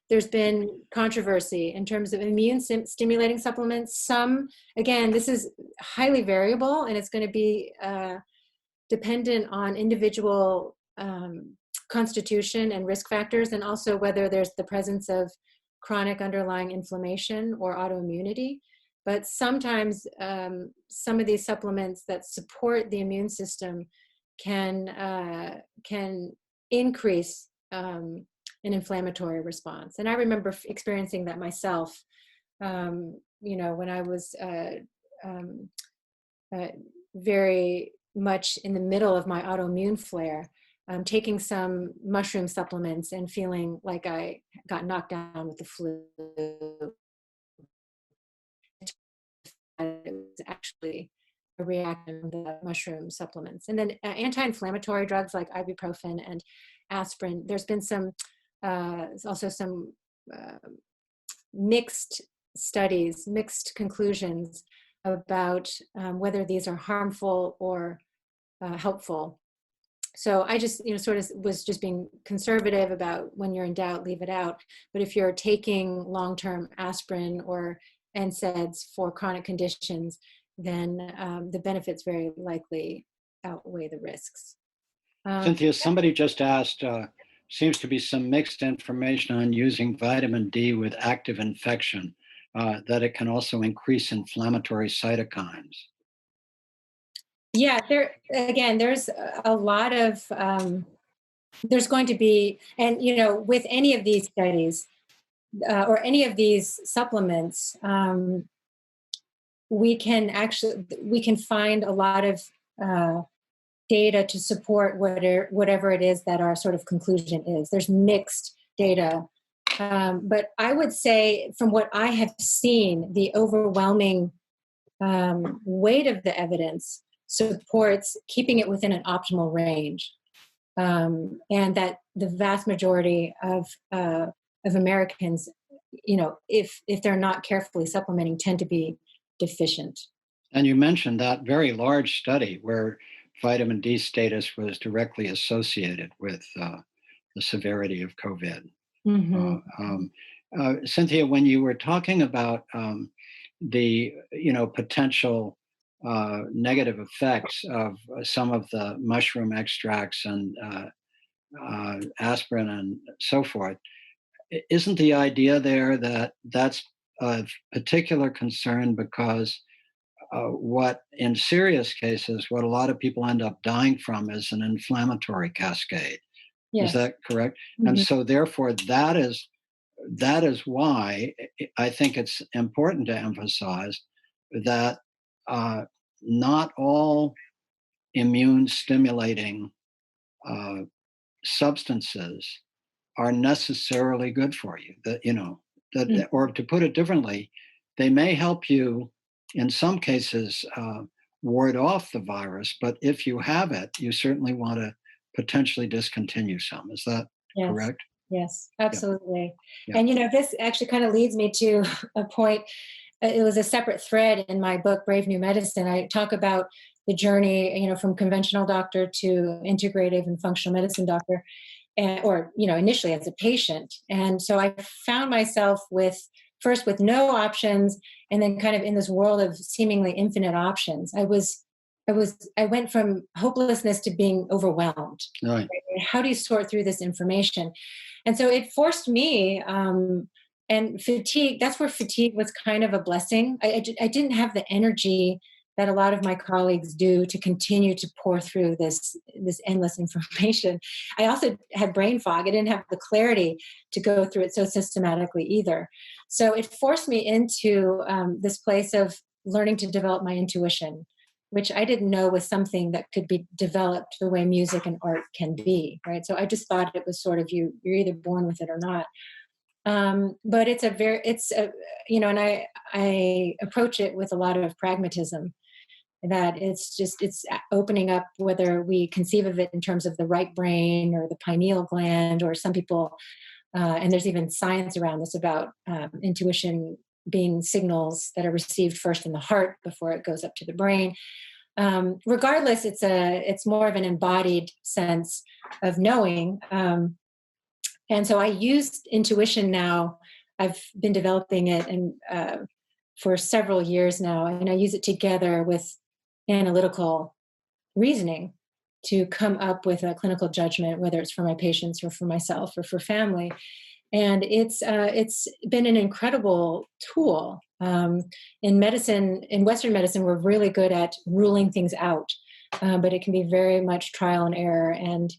[SPEAKER 2] there's been controversy in terms of immune stimulating supplements. Some, again, this is highly variable, and it's going to be dependent on individual constitution and risk factors, and also whether there's the presence of chronic underlying inflammation or autoimmunity. But sometimes some of these supplements that support the immune system can increase an inflammatory response. And I remember experiencing that myself, when I was very much in the middle of my autoimmune flare, taking some mushroom supplements and feeling like I got knocked down with the flu. It was actually a reaction to the mushroom supplements. And then anti-inflammatory drugs like ibuprofen and aspirin. There's been also some mixed studies, mixed conclusions about whether these are harmful or helpful. So I just, sort of was just being conservative about, when you're in doubt, leave it out. But if you're taking long-term aspirin or NSAIDs for chronic conditions, then the benefits very likely outweigh the risks.
[SPEAKER 1] Cynthia, somebody just asked, seems to be some mixed information on using vitamin D with active infection, that it can also increase inflammatory cytokines.
[SPEAKER 2] Yeah, there again, there's a lot of there's going to be, and with any of these studies or any of these supplements, we can find a lot of uh, data to support whatever it is that our sort of conclusion is. There's mixed data. But I would say, from what I have seen, the overwhelming weight of the evidence supports keeping it within an optimal range, and that the vast majority of Americans, if they're not carefully supplementing, tend to be deficient.
[SPEAKER 1] And you mentioned that very large study where vitamin D status was directly associated with the severity of COVID.
[SPEAKER 2] Hmm.
[SPEAKER 1] Uh, um, Cynthia, when you were talking about the potential negative effects of some of the mushroom extracts and aspirin and so forth, isn't the idea there that that's of particular concern because what in serious cases, what a lot of people end up dying from is an inflammatory cascade. Is
[SPEAKER 2] Yes.
[SPEAKER 1] that correct? And
[SPEAKER 2] Hmm.
[SPEAKER 1] so therefore that is why I think it's important to emphasize that uh, not all immune stimulating uh, substances are necessarily good for you. That or to put it differently, they may help you in some cases ward off the virus, but if you have it, you certainly want to potentially discontinue some. Is that
[SPEAKER 2] Yes.
[SPEAKER 1] correct?
[SPEAKER 2] Yes,
[SPEAKER 1] Yeah,
[SPEAKER 2] absolutely.
[SPEAKER 1] yeah.
[SPEAKER 2] And this actually kind of leads me to a point. It was a separate thread in my book, Brave New Medicine. I talk about the journey, from conventional doctor to integrative and functional medicine doctor, and, or initially as a patient. And so I found myself with no options, and then kind of in this world of seemingly infinite options. I went from hopelessness to being overwhelmed.
[SPEAKER 1] All right.
[SPEAKER 2] Right? How do you sort through this information? And so it forced me, and fatigue. That's where fatigue was kind of a blessing. I didn't have the energy that a lot of my colleagues do to continue to pour through this endless information. I also had brain fog. I didn't have the clarity to go through it so systematically either. So it forced me into this place of learning to develop my intuition, which I didn't know was something that could be developed the way music and art can be, right? So I just thought it was sort of you're either born with it or not. But and I approach it with a lot of pragmatism, that it's opening up, whether we conceive of it in terms of the right brain or the pineal gland, or some people, and there's even science around this about intuition being signals that are received first in the heart before it goes up to the brain. Regardless, it's more of an embodied sense of knowing. And so I use intuition now. I've been developing it and for several years now, and I use it together with analytical reasoning to come up with a clinical judgment, whether it's for my patients or for myself or for family. And it's been an incredible tool. In medicine, in Western medicine, we're really good at ruling things out, but it can be very much trial and error, and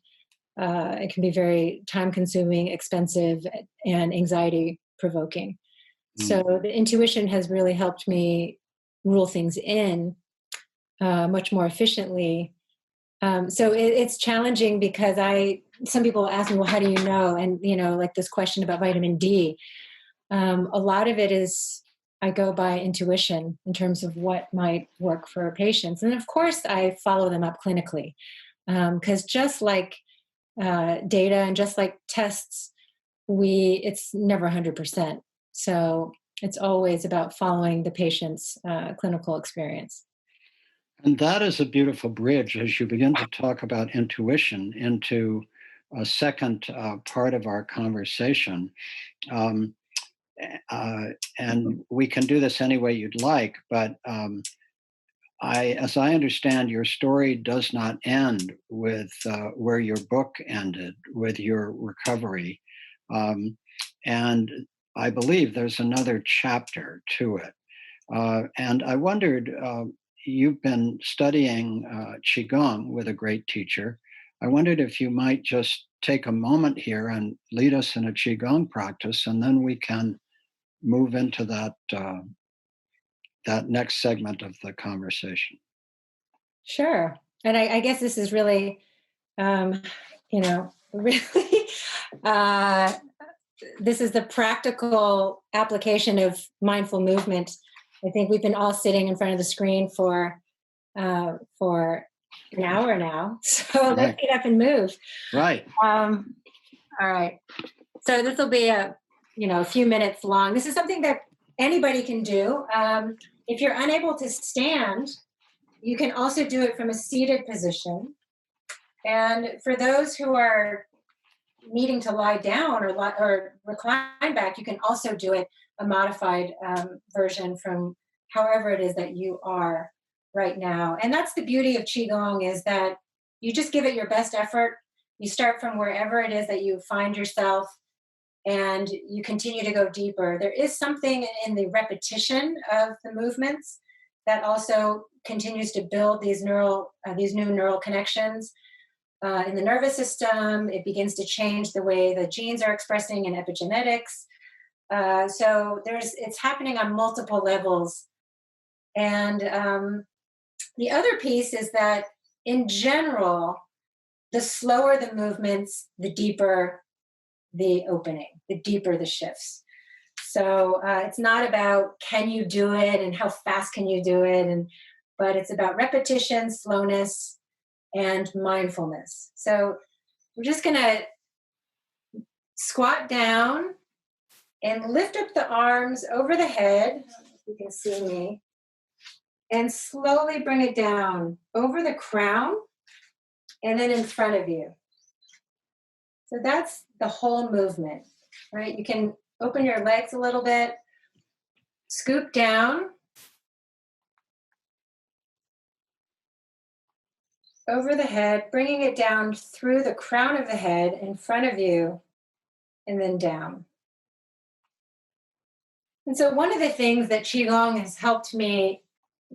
[SPEAKER 2] it can be very time consuming, expensive, and anxiety provoking.
[SPEAKER 1] Mm.
[SPEAKER 2] So the intuition has really helped me rule things in much more efficiently. So it's challenging because some people ask me, well, how do you know? And, like this question about vitamin D, a lot of it is I go by intuition in terms of what might work for patients. And of course, I follow them up clinically, because just like data and just like tests, it's never 100%. So it's always about following the patient's clinical experience.
[SPEAKER 1] And that is a beautiful bridge as you begin to talk about intuition into a second part of our conversation. Um, uh, and we can do this any way you'd like, but as I understand, your story does not end with where your book ended, with your recovery. Um, and I believe there's another chapter to it. And I wondered, you've been studying Qigong with a great teacher. I wondered if you might just take a moment here and lead us in a Qigong practice, and then we can move into that next segment of the conversation.
[SPEAKER 2] Sure. And I guess this is really, um, really, uh, this is the practical application of mindful movement. I think we've been all sitting in front of the screen for an hour now. So let's
[SPEAKER 1] Right.
[SPEAKER 2] get up and move.
[SPEAKER 1] Right.
[SPEAKER 2] Um, all right. So this will be a few minutes long. This is something that anybody can do. If you're unable to stand, you can also do it from a seated position. And for those who are needing to lie down or recline back, you can also do it a modified version from however it is that you are right now. And that's the beauty of Qigong, is that you just give it your best effort. You start from wherever it is that you find yourself, and you continue to go deeper. There is something in the repetition of the movements that also continues to build these new neural connections in the nervous system. It begins to change the way the genes are expressing in epigenetics. So it's happening on multiple levels. And the other piece is that, in general, the slower the movements, the deeper the opening, the deeper the shifts. So it's not about can you do it and how fast can you do it, but it's about repetition, slowness, and mindfulness. So we're just going to squat down and lift up the arms over the head. If you can see me. And slowly bring it down over the crown and then in front of you. So that's the whole movement, right? You can open your legs a little bit, scoop down over the head, bringing it down through the crown of the head in front of you, and then down. And so one of the things that Qigong has helped me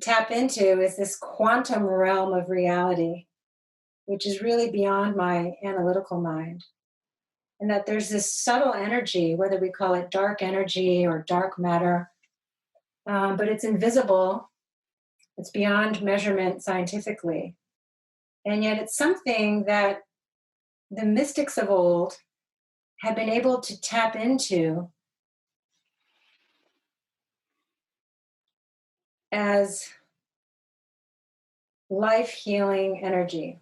[SPEAKER 2] tap into is this quantum realm of reality, which is really beyond my analytical mind. And that there's this subtle energy, whether we call it dark energy or dark matter, but it's invisible. It's beyond measurement scientifically. And yet it's something that the mystics of old have been able to tap into as life healing energy.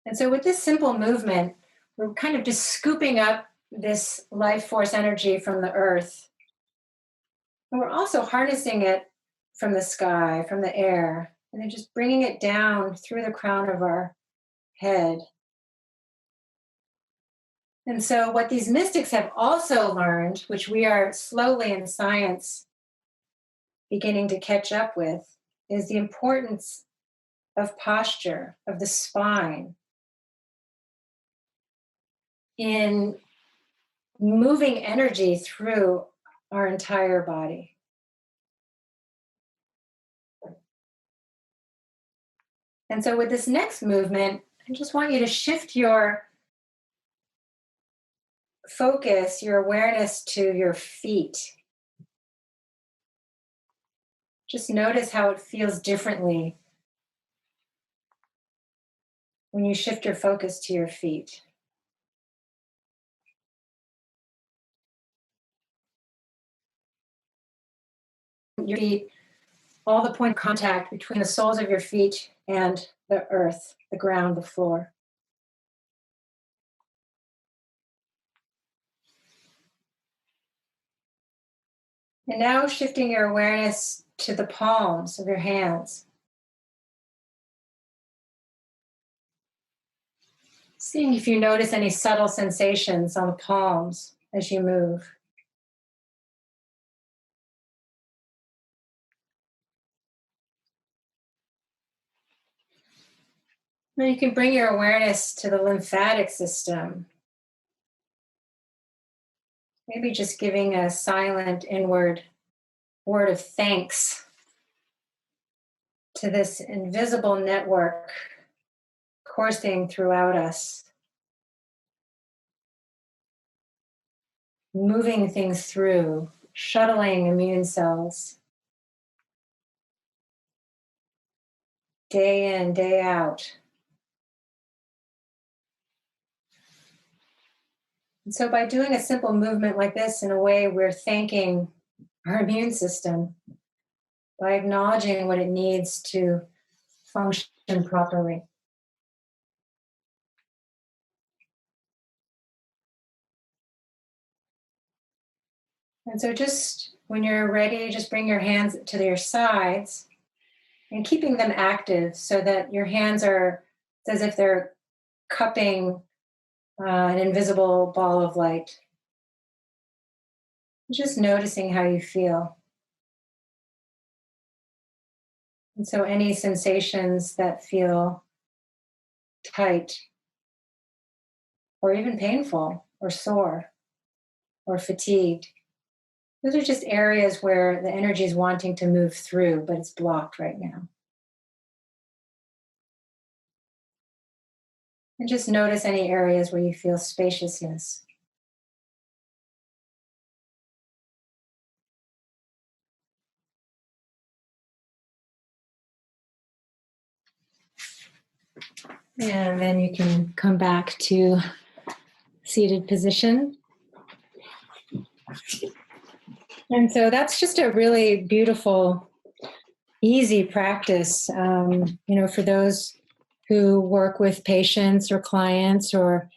[SPEAKER 2] And so with this simple movement, we're kind of just scooping up this life force energy from the earth. And we're also harnessing it from the sky, from the air, and then just bringing it down through the crown of our head. And so what these mystics have also learned, which we are slowly in science beginning to catch up with, is the importance of posture, of the spine, in moving energy through our entire body. And so with this next movement, I just want you to shift your focus, your awareness to your feet. Just notice how it feels differently when you shift your focus to your feet. Your feet, all the point of contact between the soles of your feet and the earth, the ground, the floor. And now shifting your awareness to the palms of your hands. Seeing if you notice any subtle sensations on the palms as you move. Now you can bring your awareness to the lymphatic system. Maybe just giving a silent inward word of thanks to this invisible network coursing throughout us, moving things through, shuttling immune cells, day in, day out. And so by doing a simple movement like this, in a way, we're thanking our immune system by acknowledging what it needs to function properly. And so just when you're ready, just bring your hands to your sides and keeping them active so that your hands are as if they're cupping an invisible ball of light. Just noticing how you feel. And so any sensations that feel tight or even painful or sore or fatigued, those are just areas where the energy is wanting to move through, but it's blocked right now. And just notice any areas where you feel spaciousness. And then you can come back to seated position. And so that's just a really beautiful, easy practice, for those who work with patients or clients, or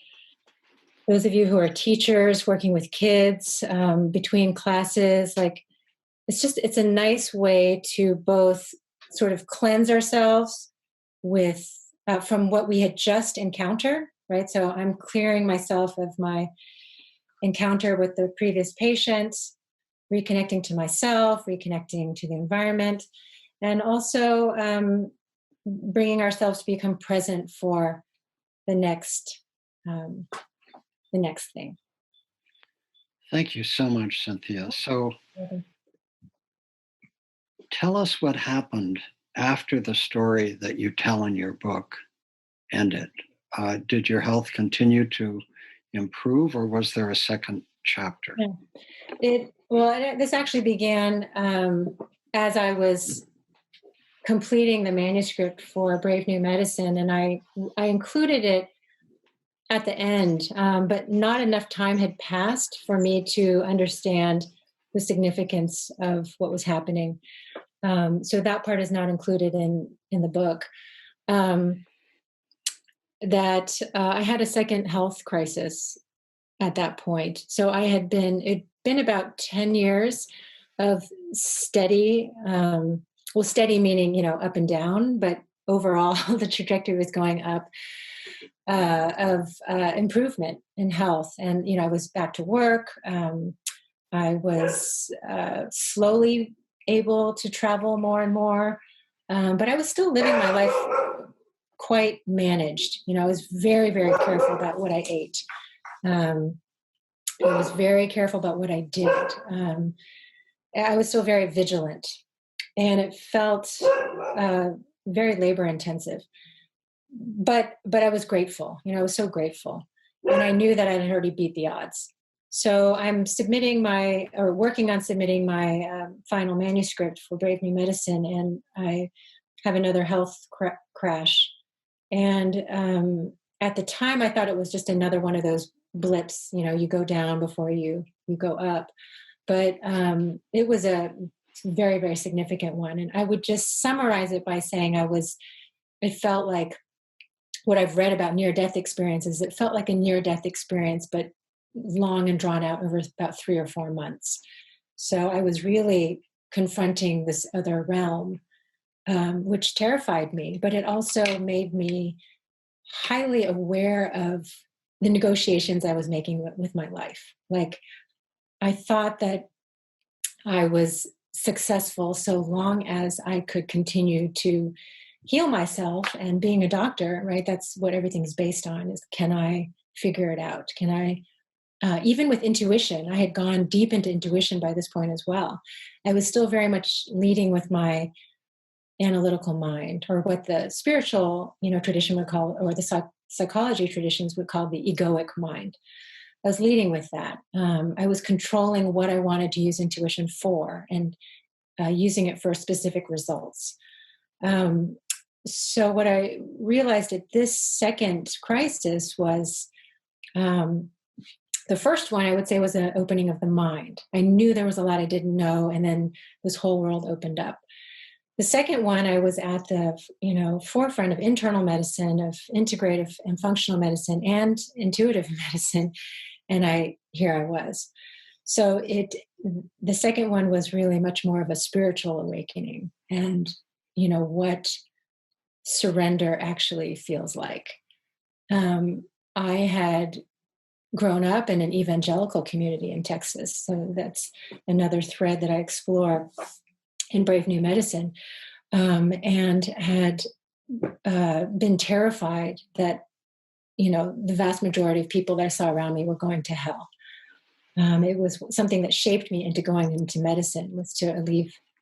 [SPEAKER 2] those of you who are teachers working with kids between classes. Like, it's a nice way to both sort of cleanse ourselves with from what we had just encountered, right? So I'm clearing myself of my encounter with the previous patient, reconnecting to myself, reconnecting to the environment, and also bringing ourselves to become present for the next thing.
[SPEAKER 1] Thank you so much, Cynthia. So tell us what happened after the story that you tell in your book ended. Did your health continue to improve, or was there a second chapter?
[SPEAKER 2] Yeah. This actually began as I was completing the manuscript for Brave New Medicine, and I included it at the end, but not enough time had passed for me to understand the significance of what was happening. So that part is not included in the book. That I had a second health crisis at that point. So it'd been about 10 years of steady, steady meaning, up and down, but overall the trajectory was going up, of improvement in health. And, I was back to work. I was slowly able to travel more and more, but I was still living my life quite managed. I was very, very careful about what I ate. I was very careful about what I did. I was still very vigilant, and it felt very labor intensive. But I was grateful. I was so grateful, and I knew that I had already beat the odds. So I'm working on submitting my final manuscript for Brave New Medicine, and I have another health crash. And at the time, I thought it was just another one of those blips. You go down before you go up. But it was a very, very significant one. And I would just summarize it by saying it felt like what I've read about near-death experiences. It felt like a near-death experience, but long and drawn out over about 3 or 4 months. So I was really confronting this other realm, which terrified me, but it also made me highly aware of the negotiations I was making with my life. Like, I thought that I was successful so long as I could continue to heal myself. And being a doctor, right, that's what everything's based on, is can I figure it out? Can I, even with intuition, I had gone deep into intuition by this point as well. I was still very much leading with my analytical mind, or what the spiritual, tradition would call, or the psychology traditions would call, the egoic mind. I was leading with that. I was controlling what I wanted to use intuition for, and using it for specific results. So what I realized at this second crisis was, the first one, I would say, was an opening of the mind. I knew there was a lot I didn't know, and then this whole world opened up. The second one, I was at the forefront of internal medicine, of integrative and functional medicine, and intuitive medicine, and here I was. So the second one was really much more of a spiritual awakening, and what surrender actually feels like. I had grown up in an evangelical community in Texas, so that's another thread that I explore in Brave New Medicine, and had been terrified that the vast majority of people that I saw around me were going to hell. It was something that shaped me into going into medicine, was to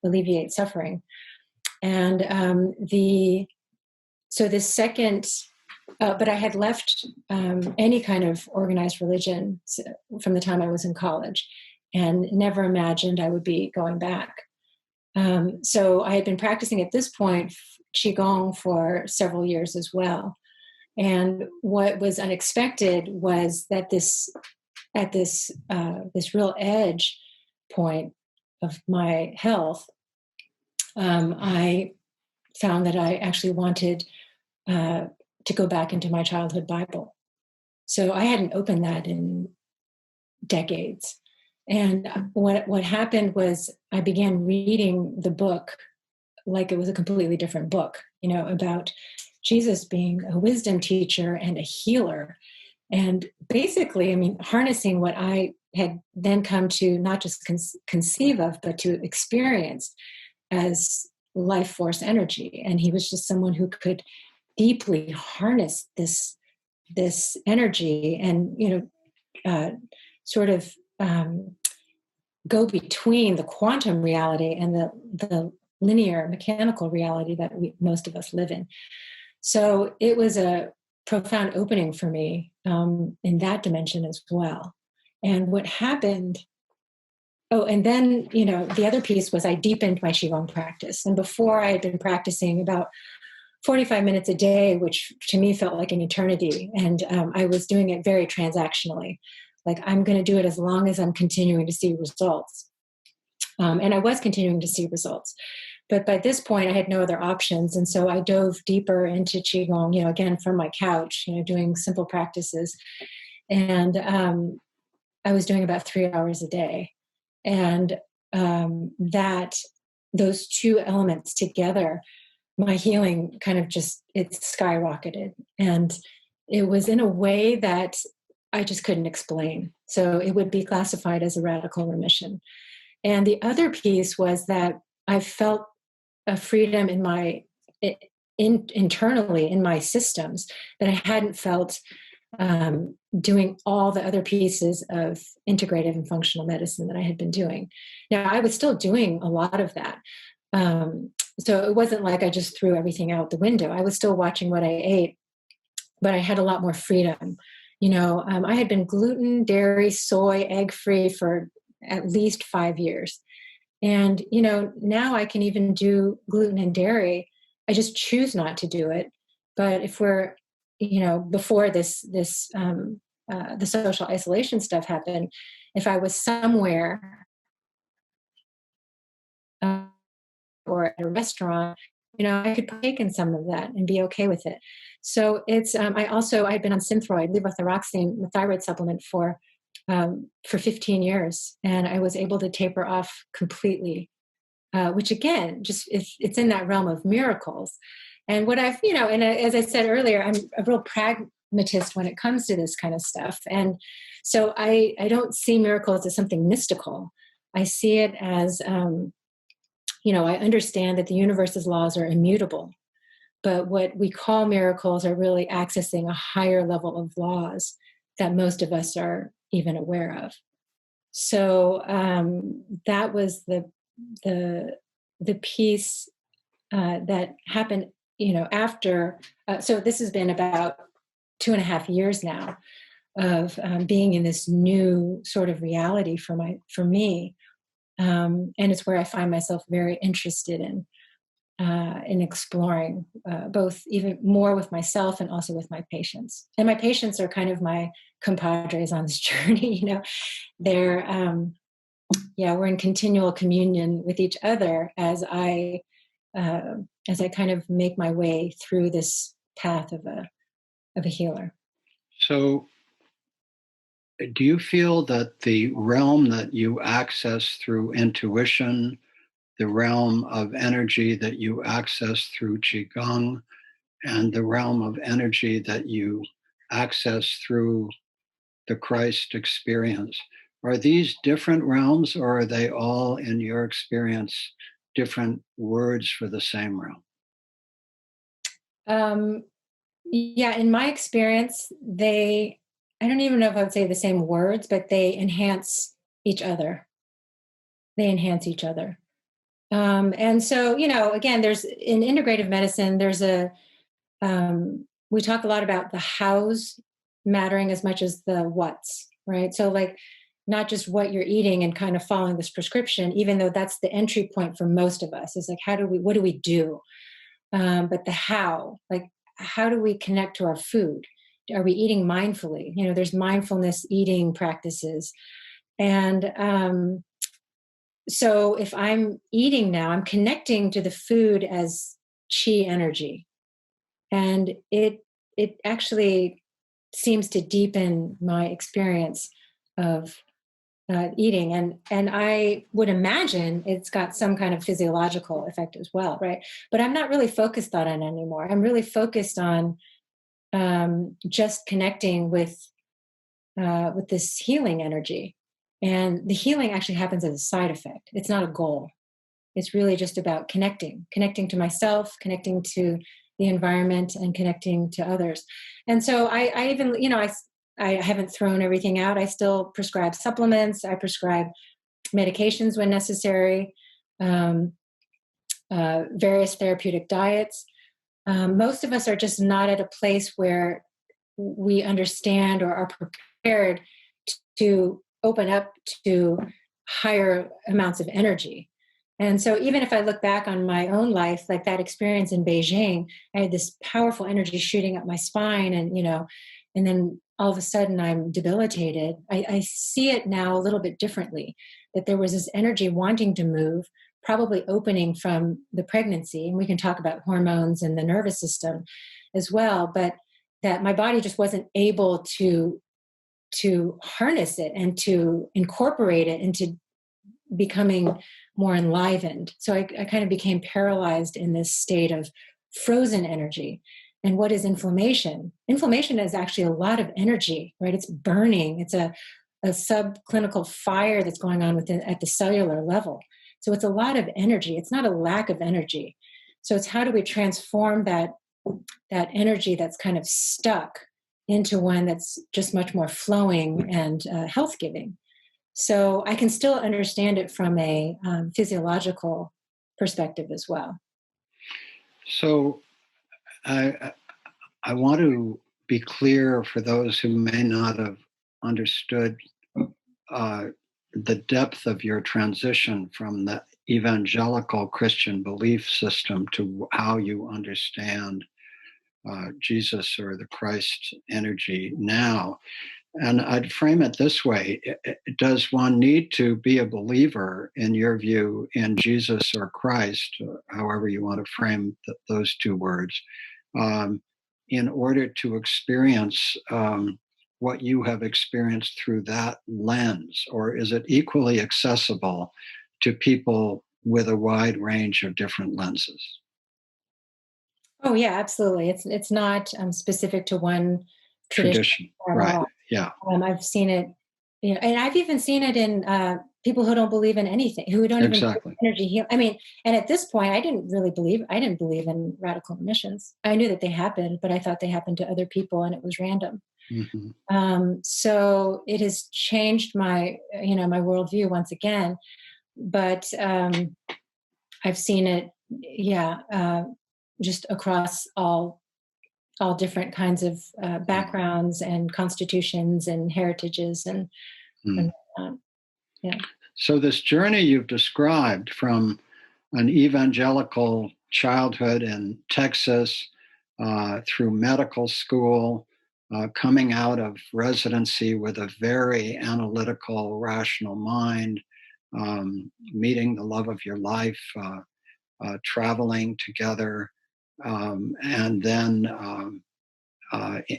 [SPEAKER 2] alleviate suffering. And this second, but I had left any kind of organized religion from the time I was in college, and never imagined I would be going back. So I had been practicing at this point Qigong for several years as well. And what was unexpected was that at this real edge point of my health, I found that I actually wanted to go back into my childhood Bible. So I hadn't opened that in decades. And what happened was I began reading the book like it was a completely different book, about Jesus being a wisdom teacher and a healer. And basically, harnessing what I had then come to not just conceive of, but to experience as life force energy. And he was just someone who could deeply harness this energy and, sort of go between the quantum reality and the linear mechanical reality that most of us live in. So it was a profound opening for me in that dimension as well. And what happened, and then, the other piece was I deepened my Qigong practice. And before, I had been practicing about 45 minutes a day, which to me felt like an eternity. And I was doing it very transactionally. Like, I'm going to do it as long as I'm continuing to see results. And I was continuing to see results. But by this point, I had no other options. And so I dove deeper into Qigong, again, from my couch, doing simple practices. And I was doing about 3 hours a day. And those two elements together, my healing kind of it skyrocketed. And it was in a way that I just couldn't explain. So it would be classified as a radical remission. And the other piece was that I felt a freedom internally in my systems that I hadn't felt doing all the other pieces of integrative and functional medicine that I had been doing. Now, I was still doing a lot of that. So it wasn't like I just threw everything out the window. I was still watching what I ate, but I had a lot more freedom. I had been gluten, dairy, soy, egg-free for at least 5 years. And, now I can even do gluten and dairy. I just choose not to do it. But if we're, before the social isolation stuff happened, if I was somewhere or at a restaurant, I could partake in some of that and be okay with it. So it's, I'd been on Synthroid, levothyroxine, the thyroid supplement for 15 years. And I was able to taper off completely, which again, it's in that realm of miracles. And what I've, and as I said earlier, I'm a real pragmatist when it comes to this kind of stuff. And so I don't see miracles as something mystical. I see it as, I understand that the universe's laws are immutable. but what we call miracles are really accessing a higher level of laws that most of us are even aware of. So that was the piece that happened, after. So this has been about 2.5 years now of being in this new sort of reality for me, and it's where I find myself very interested in exploring both even more with myself and also with my patients. And my patients are kind of my compadres on this journey. They're we're in continual communion with each other as I kind of make my way through this path of a healer.
[SPEAKER 1] So, do you feel that the realm that you access through intuition, the realm of energy that you access through Qigong, and the realm of energy that you access through the Christ experience, are these different realms, or are they all, in your experience, different words for the same realm?
[SPEAKER 2] Yeah, in my experience, I don't even know if I would say the same words, but they enhance each other. They enhance each other. And so, again, there's in integrative medicine, we talk a lot about the hows mattering as much as the whats, right? So, like, not just what you're eating and kind of following this prescription, even though that's the entry point for most of us, is like, what do we do? But the how, like, how do we connect to our food? Are we eating mindfully? There's mindfulness eating practices. And so if I'm eating now, I'm connecting to the food as chi energy. And it actually seems to deepen my experience of eating, and I would imagine it's got some kind of physiological effect as well, right? But I'm not really focused on it anymore. I'm really focused on just connecting with this healing energy, and the healing actually happens as a side effect. It's not a goal. It's really just about connecting to myself, connecting to the environment, and connecting to others. And so I even, I haven't thrown everything out. I still prescribe supplements. I prescribe medications when necessary, various therapeutic diets. Most of us are just not at a place where we understand or are prepared to open up to higher amounts of energy. And so even if I look back on my own life, like that experience in Beijing, I had this powerful energy shooting up my spine, and then all of a sudden I'm debilitated. I see it now a little bit differently, that there was this energy wanting to move, probably opening from the pregnancy. And we can talk about hormones and the nervous system as well, but that my body just wasn't able to harness it and to incorporate it into becoming more enlivened. So I kind of became paralyzed in this state of frozen energy. And what is inflammation? Inflammation is actually a lot of energy, right? It's burning. It's a subclinical fire that's going on at the cellular level. So it's a lot of energy. It's not a lack of energy. So it's how do we transform that energy that's kind of stuck into one that's just much more flowing and health-giving. So I can still understand it from a physiological perspective as well.
[SPEAKER 1] So I want to be clear for those who may not have understood the depth of your transition from the evangelical Christian belief system to how you understand Jesus or the Christ energy now. And I'd frame it this way. Does one need to be a believer, in your view, in Jesus or Christ, however you want to frame those two words, in order to experience what you have experienced through that lens? Or is it equally accessible to people with a wide range of different lenses?
[SPEAKER 2] Oh yeah, absolutely. It's not specific to one tradition
[SPEAKER 1] Tradition,
[SPEAKER 2] at
[SPEAKER 1] right?
[SPEAKER 2] all.
[SPEAKER 1] Yeah.
[SPEAKER 2] I've seen it, and I've even seen it in people who don't believe in anything, who don't even believe
[SPEAKER 1] Exactly.
[SPEAKER 2] in energy heal. I mean, and at this point, I didn't believe in radical emissions. I knew that they happened, but I thought they happened to other people and it was random.
[SPEAKER 1] Hmm.
[SPEAKER 2] So it has changed my worldview once again. But I've seen it, yeah, just across all different kinds of backgrounds and constitutions and heritages and yeah.
[SPEAKER 1] So this journey you've described from an evangelical childhood in Texas, through medical school, coming out of residency with a very analytical, rational mind, meeting the love of your life, traveling together, and then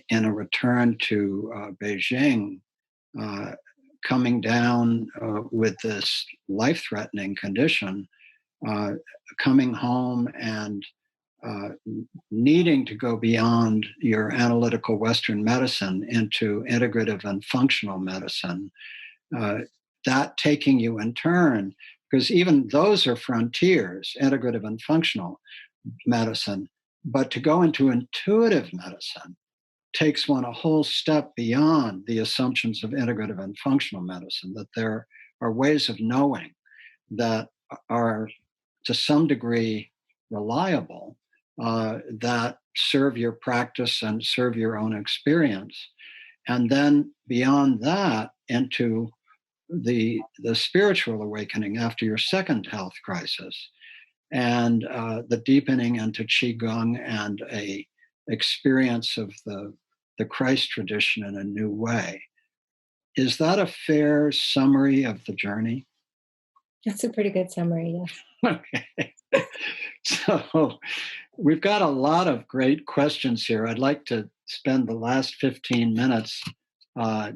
[SPEAKER 1] in a return to Beijing, uh, coming down with this life threatening condition, uh, coming home and uh, needing to go beyond your analytical Western medicine into integrative and functional medicine, uh, that taking you in turn, because even those are frontiers, integrative and functional medicine. But to go into intuitive medicine takes one a whole step beyond the assumptions of integrative and functional medicine, that there are ways of knowing that are to some degree reliable, that serve your practice and serve your own experience. And then beyond that, into the spiritual awakening after your second health crisis, and the deepening into qigong and a experience of the Christ tradition in a new way. Is that a fair summary of the journey?
[SPEAKER 2] That's a pretty good summary. Yes.
[SPEAKER 1] Okay. So we've got a lot of great questions here. I'd like to spend the last 15 minutes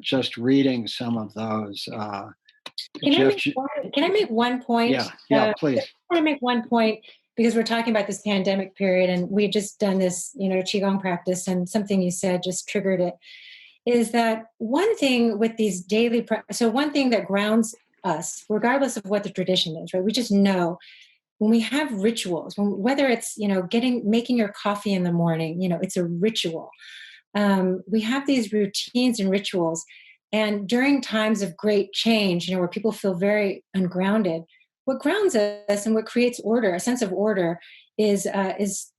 [SPEAKER 1] just reading some of those. Jeff,
[SPEAKER 2] Can I make one point?
[SPEAKER 1] yeah, please.
[SPEAKER 2] I want to make one point because we're talking about this pandemic period, and we've just done this, qigong practice, and something you said just triggered it. Is that one thing with these so one thing that grounds us, regardless of what the tradition is, right? We just know when we have rituals, whether it's making your coffee in the morning, it's a ritual. We have these routines and rituals, and during times of great change, where people feel very ungrounded, what grounds us and what creates order, a sense of order, is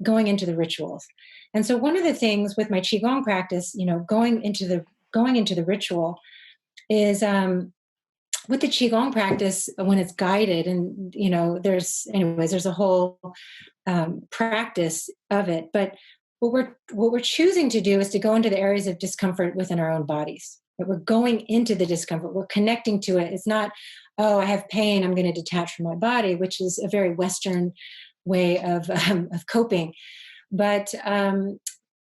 [SPEAKER 2] going into the rituals. And so, one of the things with my qigong practice, going into the ritual is with the qigong practice when it's guided, and there's a whole practice of it, but what we're choosing to do is to go into the areas of discomfort within our own bodies. But we're going into the discomfort, we're connecting to it. It's not, oh, I have pain, I'm going to detach from my body, which is a very Western way of coping. But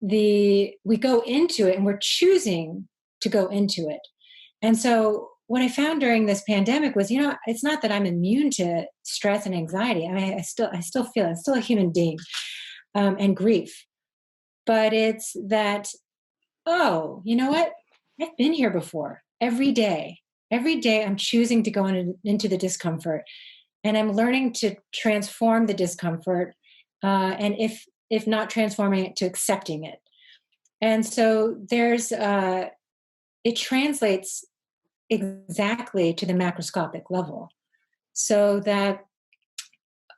[SPEAKER 2] we go into it, and we're choosing to go into it. And so what I found during this pandemic was, it's not that I'm immune to stress and anxiety. I mean, I still feel it. I'm still a human being, and grief. But it's that, oh, you know what? I've been here before. Every day, I'm choosing to go into the discomfort, and I'm learning to transform the discomfort. And if not transforming it, to accepting it. And so it translates exactly to the macroscopic level, so that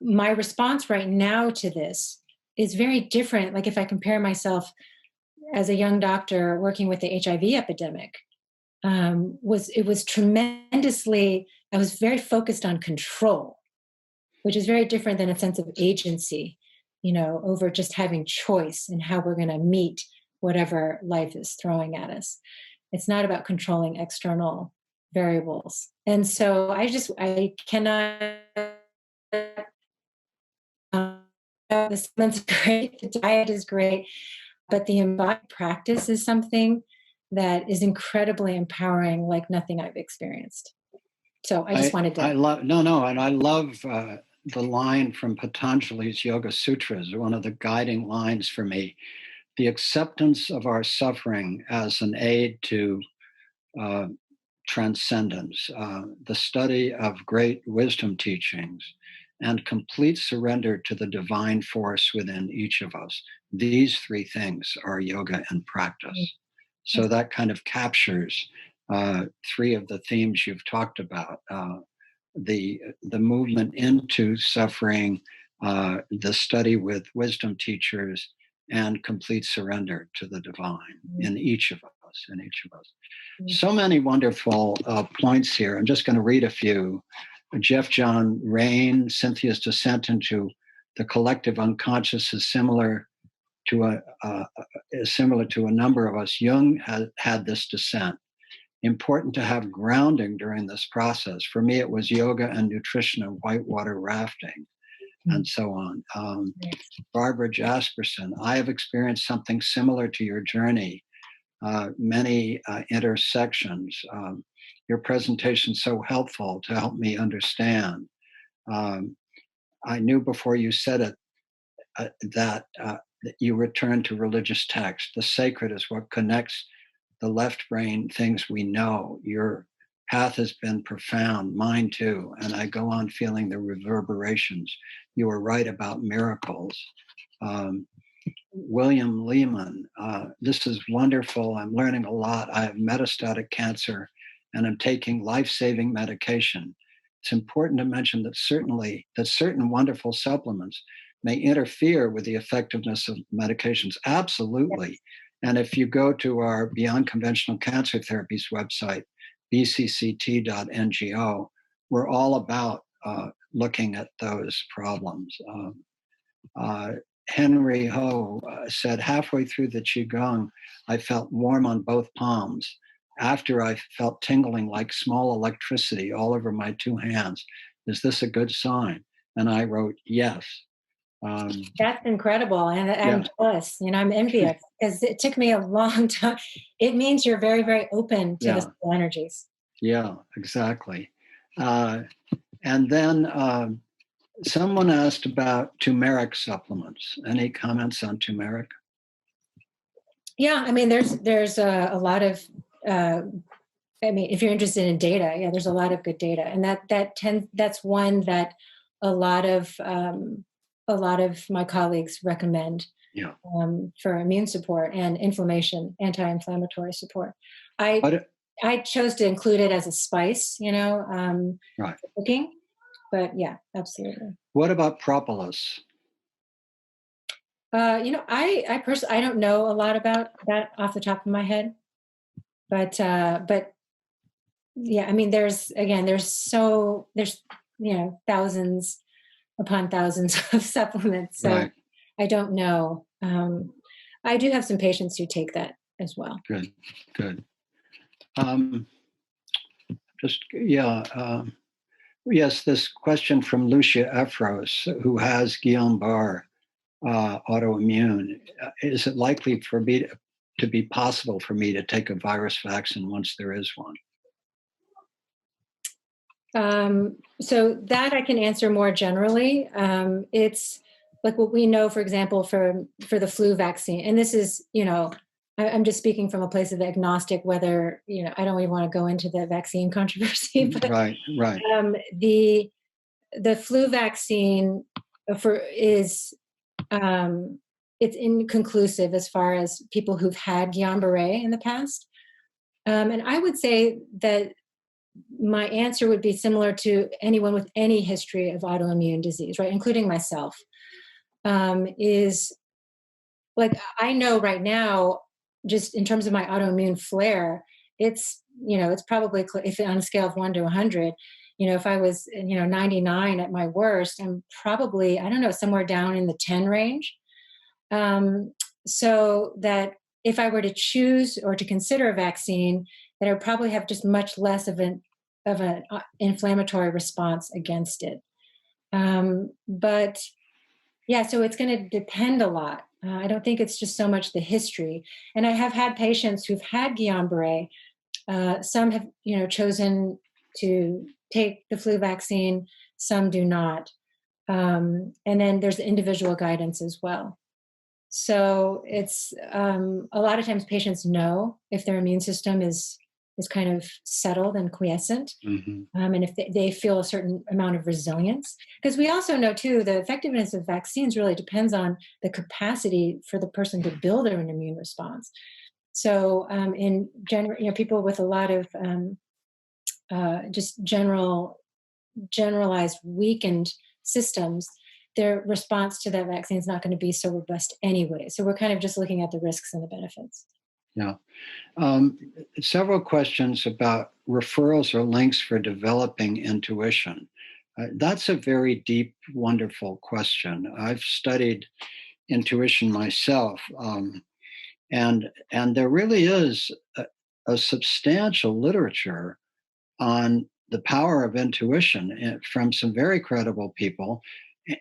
[SPEAKER 2] my response right now to this is very different. Like if I compare myself as a young doctor working with the HIV epidemic, was tremendously, I was very focused on control, which is very different than a sense of agency, over just having choice in how we're going to meet whatever life is throwing at us. It's not about controlling external variables. And so I cannot, the supplement's great, the diet is great, but the embodied practice is something that is incredibly empowering, like nothing I've experienced. So I just wanted to.
[SPEAKER 1] I love, no, and I love the line from Patanjali's Yoga Sutras, one of the guiding lines for me: the acceptance of our suffering as an aid to transcendence, the study of great wisdom teachings, and complete surrender to the divine force within each of us. These three things are yoga and
[SPEAKER 2] Mm.
[SPEAKER 1] practice. So that kind of captures three of the themes you've talked about: the movement into suffering, the study with wisdom teachers, and complete surrender to the divine in each of us. In each of us.
[SPEAKER 2] Mm.
[SPEAKER 1] So many wonderful points here. I'm just going to read a few. Jeff John Rain, Cynthia's descent into the collective unconscious is similar to a number of us. Jung had this descent. Important to have grounding during this process. For me, it was yoga and nutrition and whitewater rafting, and so on. Barbara Jasperson, I have experienced something similar to your journey. Many intersections. Your presentation so helpful to help me understand. I knew before you said it that you return to religious text. The sacred is what connects the left brain things we know. Your path has been profound, mine too, and I go on feeling the reverberations. You were right about miracles. William Lehman, this is wonderful. I'm learning a lot. I have metastatic cancer and I'm taking life-saving medication. It's important to mention that certain wonderful supplements may interfere with the effectiveness of medications. Absolutely. And if you go to our Beyond Conventional Cancer Therapies website, bcct.ngo, we're all about looking at those problems. Henry Ho said, halfway through the Qigong, I felt warm on both palms. After I felt tingling like small electricity all over my two hands. Is this a good sign? And I wrote, yes.
[SPEAKER 2] That's incredible. And I'm
[SPEAKER 1] Yeah.
[SPEAKER 2] jealous, I'm envious because it took me a long time. It means you're very, very open to the
[SPEAKER 1] Yeah.
[SPEAKER 2] subtle energies.
[SPEAKER 1] Yeah, exactly. And then someone asked about turmeric supplements. Any comments on turmeric?
[SPEAKER 2] Yeah, I mean, there's a lot of. If you're interested in data, yeah, there's a lot of good data, and that's one that a lot of my colleagues recommend.
[SPEAKER 1] Yeah.
[SPEAKER 2] For immune support and inflammation, anti-inflammatory support.
[SPEAKER 1] But
[SPEAKER 2] I chose to include it as a spice,
[SPEAKER 1] right.
[SPEAKER 2] for cooking. But yeah, absolutely.
[SPEAKER 1] What about propolis?
[SPEAKER 2] I personally I don't know a lot about that off the top of my head, but yeah, I mean, there's thousands upon thousands of supplements, so
[SPEAKER 1] Right.
[SPEAKER 2] I don't know. I do have some patients who take that as well.
[SPEAKER 1] Good. Good. Um, just yeah. Yes, this question from Lucia Ephros, who has Guillain-Barré autoimmune. Is it likely for me to be possible for me to take a virus vaccine once there is one?
[SPEAKER 2] So that I can answer more generally. It's like what we know, for example, for the flu vaccine, and this is, I'm just speaking from a place of agnostic, whether, I don't even want to go into the vaccine controversy, but
[SPEAKER 1] Right, right.
[SPEAKER 2] The flu vaccine is it's inconclusive as far as people who've had Guillain-Barré in the past. And I would say that my answer would be similar to anyone with any history of autoimmune disease, right, including myself. Is like, I know right now, just in terms of my autoimmune flare, it's probably, if on a scale of 1 to 100, if I was 99 at my worst, I'm probably, I don't know, somewhere down in the 10 range. So that if I were to choose or to consider a vaccine, that I would probably have just much less of an inflammatory response against it. But yeah, so it's going to depend a lot. I don't think it's just so much the history. And I have had patients who've had Guillain-Barré. Some have, chosen to take the flu vaccine. Some do not. And then there's individual guidance as well. So it's a lot of times patients know if their immune system is is kind of settled and quiescent.
[SPEAKER 1] Hmm.
[SPEAKER 2] And if they feel a certain amount of resilience, because we also know too, the effectiveness of vaccines really depends on the capacity for the person to build an immune response. So in general, people with a lot of just generalized weakened systems, their response to that vaccine is not going to be so robust anyway. So we're kind of just looking at the risks and the benefits.
[SPEAKER 1] Yeah. Um, Several questions about referrals or links for developing intuition. That's a very deep, wonderful question. I've studied intuition myself, and there really is a substantial literature on the power of intuition from some very credible people.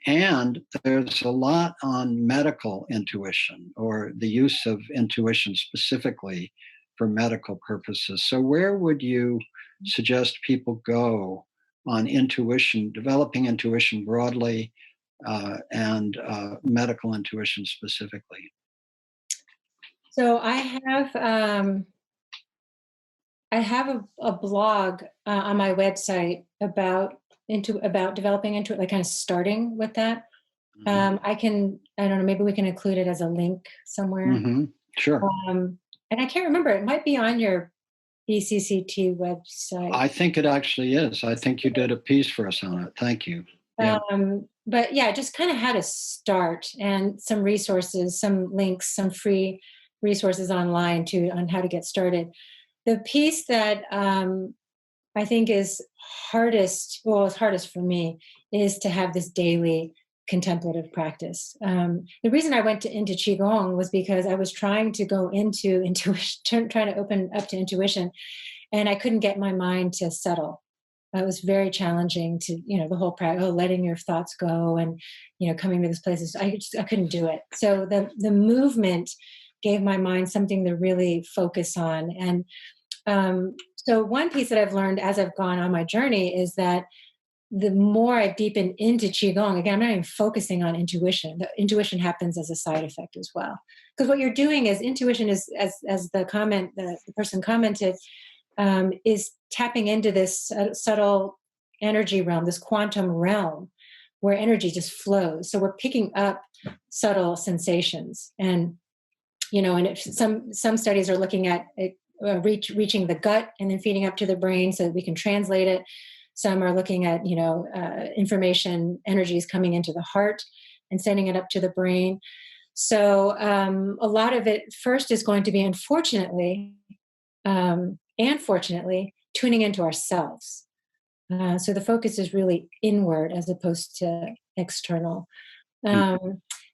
[SPEAKER 1] And there's a lot on medical intuition or the use of intuition specifically for medical purposes. So, where would you suggest people go on intuition, developing intuition broadly, and medical intuition specifically?
[SPEAKER 2] So I have a blog on my website about developing into it, like kind of starting with that.
[SPEAKER 1] Hmm.
[SPEAKER 2] I don't know, maybe we can include it as a link somewhere.
[SPEAKER 1] Hmm. Sure.
[SPEAKER 2] And I can't remember, it might be on your BCCT website.
[SPEAKER 1] I think it actually is. I think you did a piece for us on it. Thank you. Yeah.
[SPEAKER 2] But yeah, just kind of how to start and some resources, some links, some free resources online on how to get started. The piece that I think is hardest, well, it's hardest for me, is to have this daily contemplative practice. The reason I went into Qigong was because I was trying to go into intuition, trying to open up to intuition, and I couldn't get my mind to settle. It was very challenging to, the whole practice, letting your thoughts go and, coming to this place. I couldn't do it. So the movement gave my mind something to really focus on. And so one piece that I've learned as I've gone on my journey is that the more I deepen into Qigong, again, I'm not even focusing on intuition. The intuition happens as a side effect as well. Because what you're doing is intuition is, as the person commented, is tapping into this subtle energy realm, this quantum realm where energy just flows. So we're picking up subtle sensations. And, some studies are looking at it, reaching the gut and then feeding up to the brain so that we can translate it. Some are looking at, information energies coming into the heart and sending it up to the brain. So a lot of it first is going to be, unfortunately, and fortunately, tuning into ourselves. So the focus is really inward as opposed to external.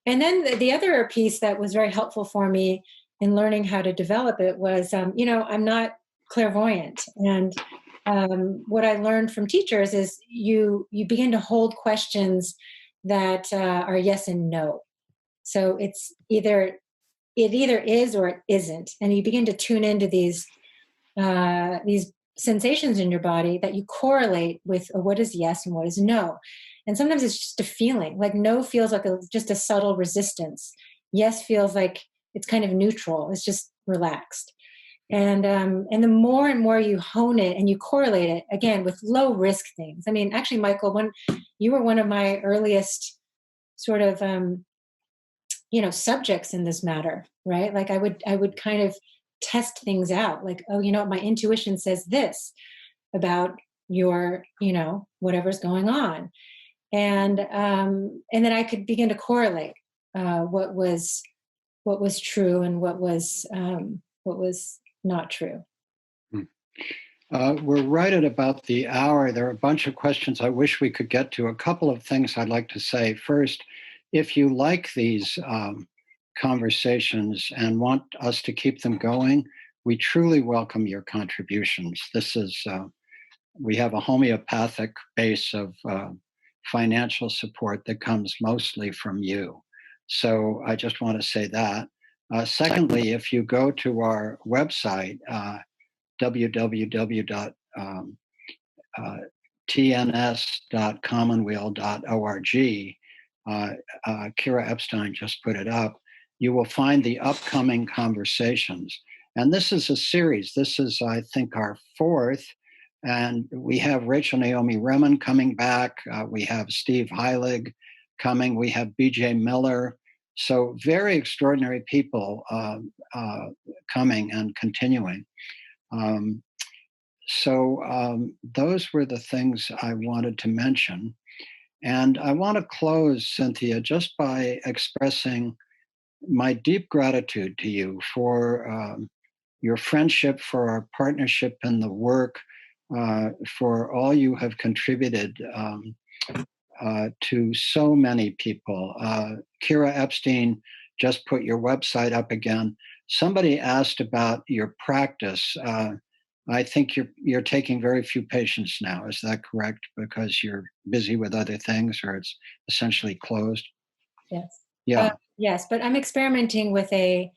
[SPEAKER 2] And then the other piece that was very helpful for me in learning how to develop it was, I'm not clairvoyant. And what I learned from teachers is you begin to hold questions that are yes and no. So it either is or it isn't. And you begin to tune into these sensations in your body that you correlate with what is yes and what is no. And sometimes it's just a feeling. Like no feels like just a subtle resistance. Yes feels like it's kind of neutral. It's just relaxed. And the more and more you hone it and you correlate it again with low risk things. I mean, actually, Michael, you were one of my earliest sort of subjects in this matter, right? Like I would kind of test things out, like, oh, my intuition says this about your, whatever's going on. And then I could begin to correlate what was true and what was not true.
[SPEAKER 1] We're right at about the hour. There are a bunch of questions I wish we could get to. A couple of things I'd like to say. First, if you like these conversations and want us to keep them going, we truly welcome your contributions. We have a homeopathic base of financial support that comes mostly from you. So I just want to say that. Secondly, if you go to our website, www.tns.commonweal.org, Kira Epstein just put it up, you will find the upcoming conversations. And this is a series. This is, I think, our fourth. And we have Rachel Naomi Remen coming back. We have Steve Heilig coming. We have BJ Miller. So very extraordinary people coming and continuing. Those were the things I wanted to mention. And I want to close, Cynthia, just by expressing my deep gratitude to you for your friendship, for our partnership in the work, for all you have contributed to so many people. Kira Epstein just put your website up again. Somebody asked about your practice. I think you're taking very few patients now. Is that correct? Because you're busy with other things, or it's essentially closed.
[SPEAKER 2] Yes.
[SPEAKER 1] Yeah.
[SPEAKER 2] Yes, but I'm experimenting with a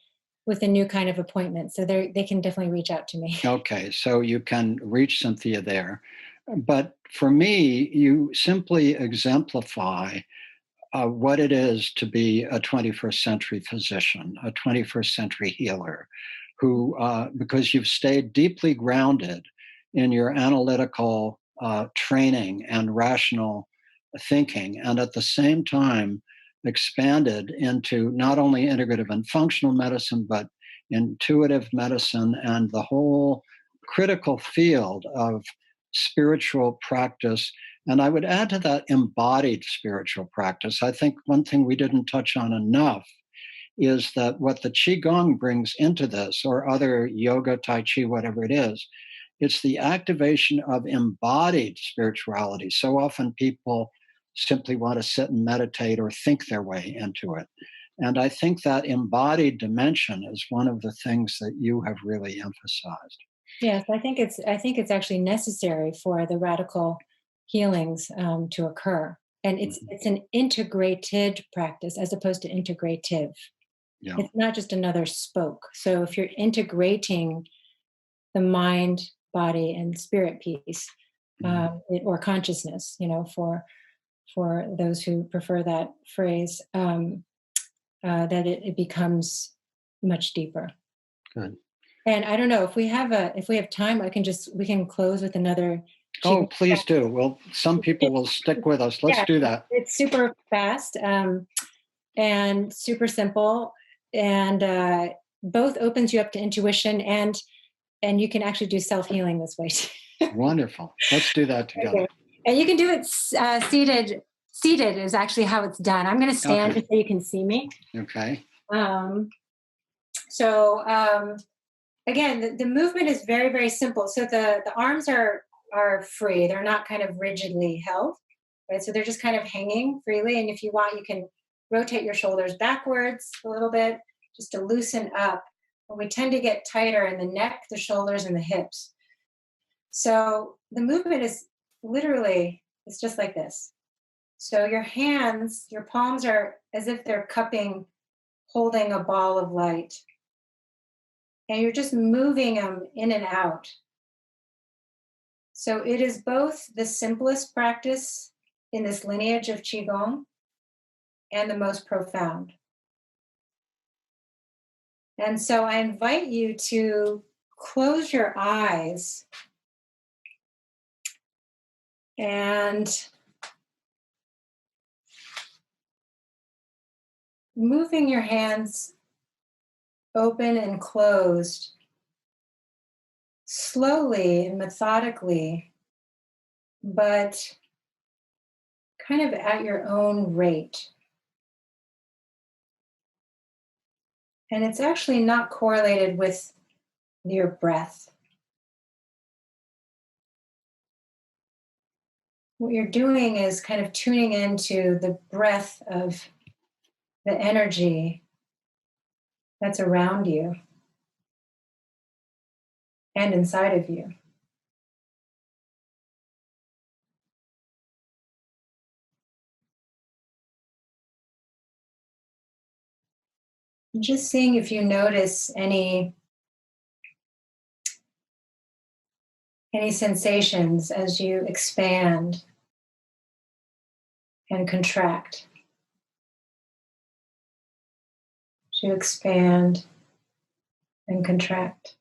[SPEAKER 2] new kind of appointment, so they can definitely reach out to me.
[SPEAKER 1] Okay, so you can reach Cynthia there. But for me, you simply exemplify what it is to be a 21st century physician, a 21st century healer, who, because you've stayed deeply grounded in your analytical training and rational thinking, and at the same time expanded into not only integrative and functional medicine, but intuitive medicine and the whole critical field of spiritual practice. And I would add to that embodied spiritual practice. I think one thing we didn't touch on enough is that what the Qigong brings into this, or other yoga, Tai Chi, whatever it is, it's the activation of embodied spirituality. So often people simply want to sit and meditate or think their way into it. And I think that embodied dimension is one of the things that you have really emphasized.
[SPEAKER 2] Yes, I think it's actually necessary for the radical healings to occur, and
[SPEAKER 1] Mhm.
[SPEAKER 2] it's an integrated practice as opposed to integrative.
[SPEAKER 1] Yeah.
[SPEAKER 2] It's not just another spoke. So if you're integrating the mind, body, and spirit piece,
[SPEAKER 1] Mhm.
[SPEAKER 2] or consciousness, for those who prefer that phrase, that it becomes much deeper.
[SPEAKER 1] Good.
[SPEAKER 2] And I don't know if we have time, we can close with another
[SPEAKER 1] Oh,
[SPEAKER 2] qigong
[SPEAKER 1] please do. Well, some people will
[SPEAKER 2] practice.
[SPEAKER 1] stick with us. Let's
[SPEAKER 2] Yeah,
[SPEAKER 1] do that.
[SPEAKER 2] it's super fast, and super simple, and both opens you up to intuition, and you can actually do self healing this way too.
[SPEAKER 1] Wonderful. Let's do that
[SPEAKER 2] Okay.
[SPEAKER 1] together.
[SPEAKER 2] And you can do it seated. Seated is actually how it's done. I'm going to stand
[SPEAKER 1] Okay.
[SPEAKER 2] just so you can see me.
[SPEAKER 1] Okay.
[SPEAKER 2] Um, so again, the movement is very, very simple. So the arms are free. They're not kind of rigidly held, right? So they're just kind of hanging freely. And if you want, you can rotate your shoulders backwards a little bit just to loosen up. When we tend to get tighter in the neck, the shoulders, and the hips. So the movement is literally, it's just like this. So your hands, your palms are as if they're cupping, holding a ball of light. And you're just moving them in and out. So it is both the simplest practice in this lineage of Qigong and the most profound. And so I invite you to close your eyes and moving your hands open and closed slowly and methodically, but kind of at your own rate. And it's actually not correlated with your breath. What you're doing is kind of tuning into the breath of the energy that's around you and inside of you. And just seeing if you notice any sensations as you expand and contract. As you expand and contract.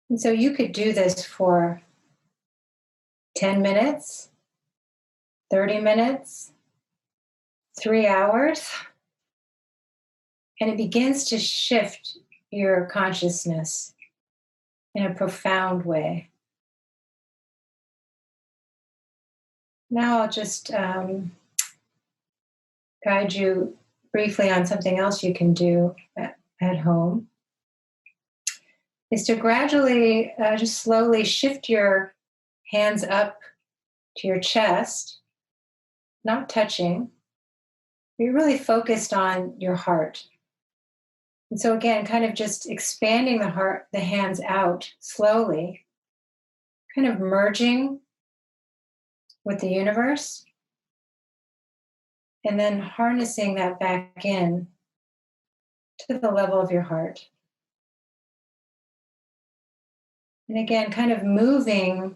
[SPEAKER 2] And so you could do this for 10 minutes, 30 minutes, 3 hours, and it begins to shift your consciousness in a profound way. Now I'll just guide you briefly on something else you can do at home. Is to gradually, just slowly shift your hands up to your chest, not touching. You're really focused on your heart. And so again, kind of just expanding the hands out slowly, kind of merging with the universe, and then harnessing that back in to the level of your heart. And again, kind of moving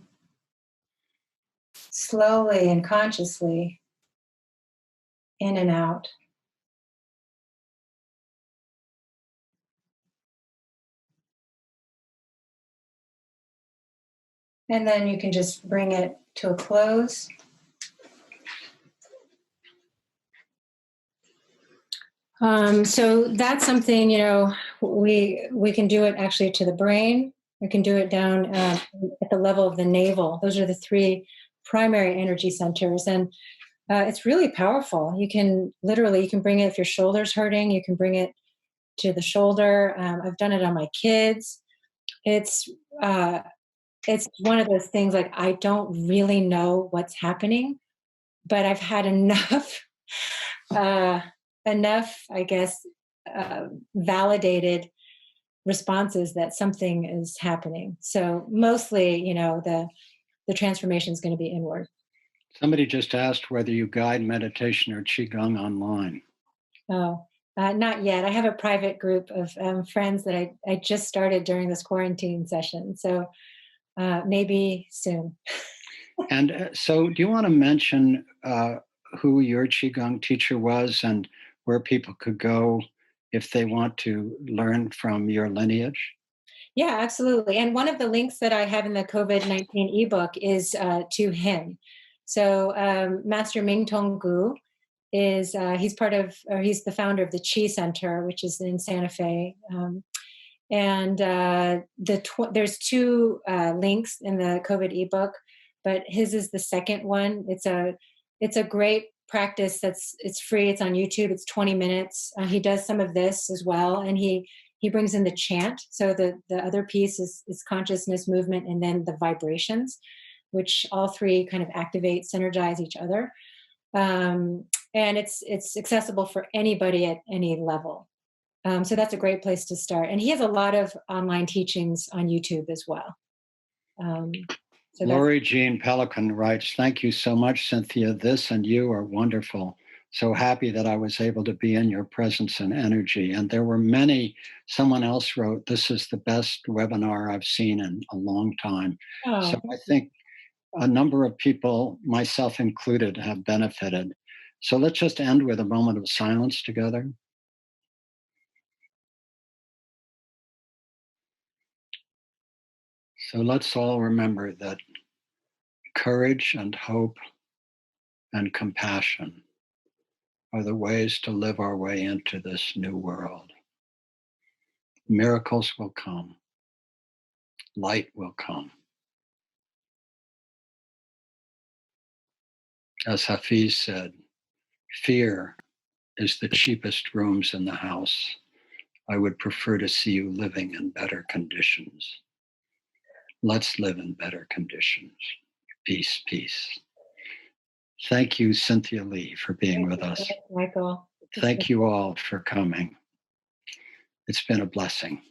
[SPEAKER 2] slowly and consciously in and out. And then you can just bring it to a close. So that's something, we can do it actually to the brain. We can do it down at the level of the navel. Those are the three primary energy centers. And it's really powerful. You can bring it if your shoulder's hurting, you can bring it to the shoulder. I've done it on my kids. It's one of those things like I don't really know what's happening, but I've had enough, I guess, validated responses that something is happening. So mostly, the transformation is going to be inward.
[SPEAKER 1] Somebody just asked whether you guide meditation or Qigong online.
[SPEAKER 2] Oh, not yet. I have a private group of friends that I just started during this quarantine session. So maybe soon.
[SPEAKER 1] And so do you want to mention who your Qigong teacher was and where people could go if they want to learn from your lineage?
[SPEAKER 2] Yeah, absolutely. And one of the links that I have in the COVID-19 ebook is to him. So Master Ming Tong Gu he's the founder of the Chi Center, which is in Santa Fe. And there's two links in the COVID ebook, but his is the second one. It's a great practice. It's free. It's on YouTube. It's 20 minutes. He does some of this as well, and he brings in the chant. So the other piece is consciousness, movement, and then the vibrations, which all three kind of activate, synergize each other. And it's accessible for anybody at any level. So that's a great place to start. And he has a lot of online teachings on YouTube as well.
[SPEAKER 1] Lori Jean Pelican writes, "Thank you so much, Cynthia. This and you are wonderful. So happy that I was able to be in your presence and energy." And there were many, someone else wrote, "This is the best webinar I've seen in a long time."
[SPEAKER 2] Oh.
[SPEAKER 1] So I think a number of people, myself included, have benefited. So let's just end with a moment of silence together. So let's all remember that courage and hope and compassion are the ways to live our way into this new world. Miracles will come. Light will come. As Hafiz said, fear is the cheapest rooms in the house. I would prefer to see you living in better conditions. Let's live in better conditions. Peace, peace. Thank you, Cynthia Lee, for being with us.
[SPEAKER 2] Michael.
[SPEAKER 1] Thank you all for coming. It's been a blessing.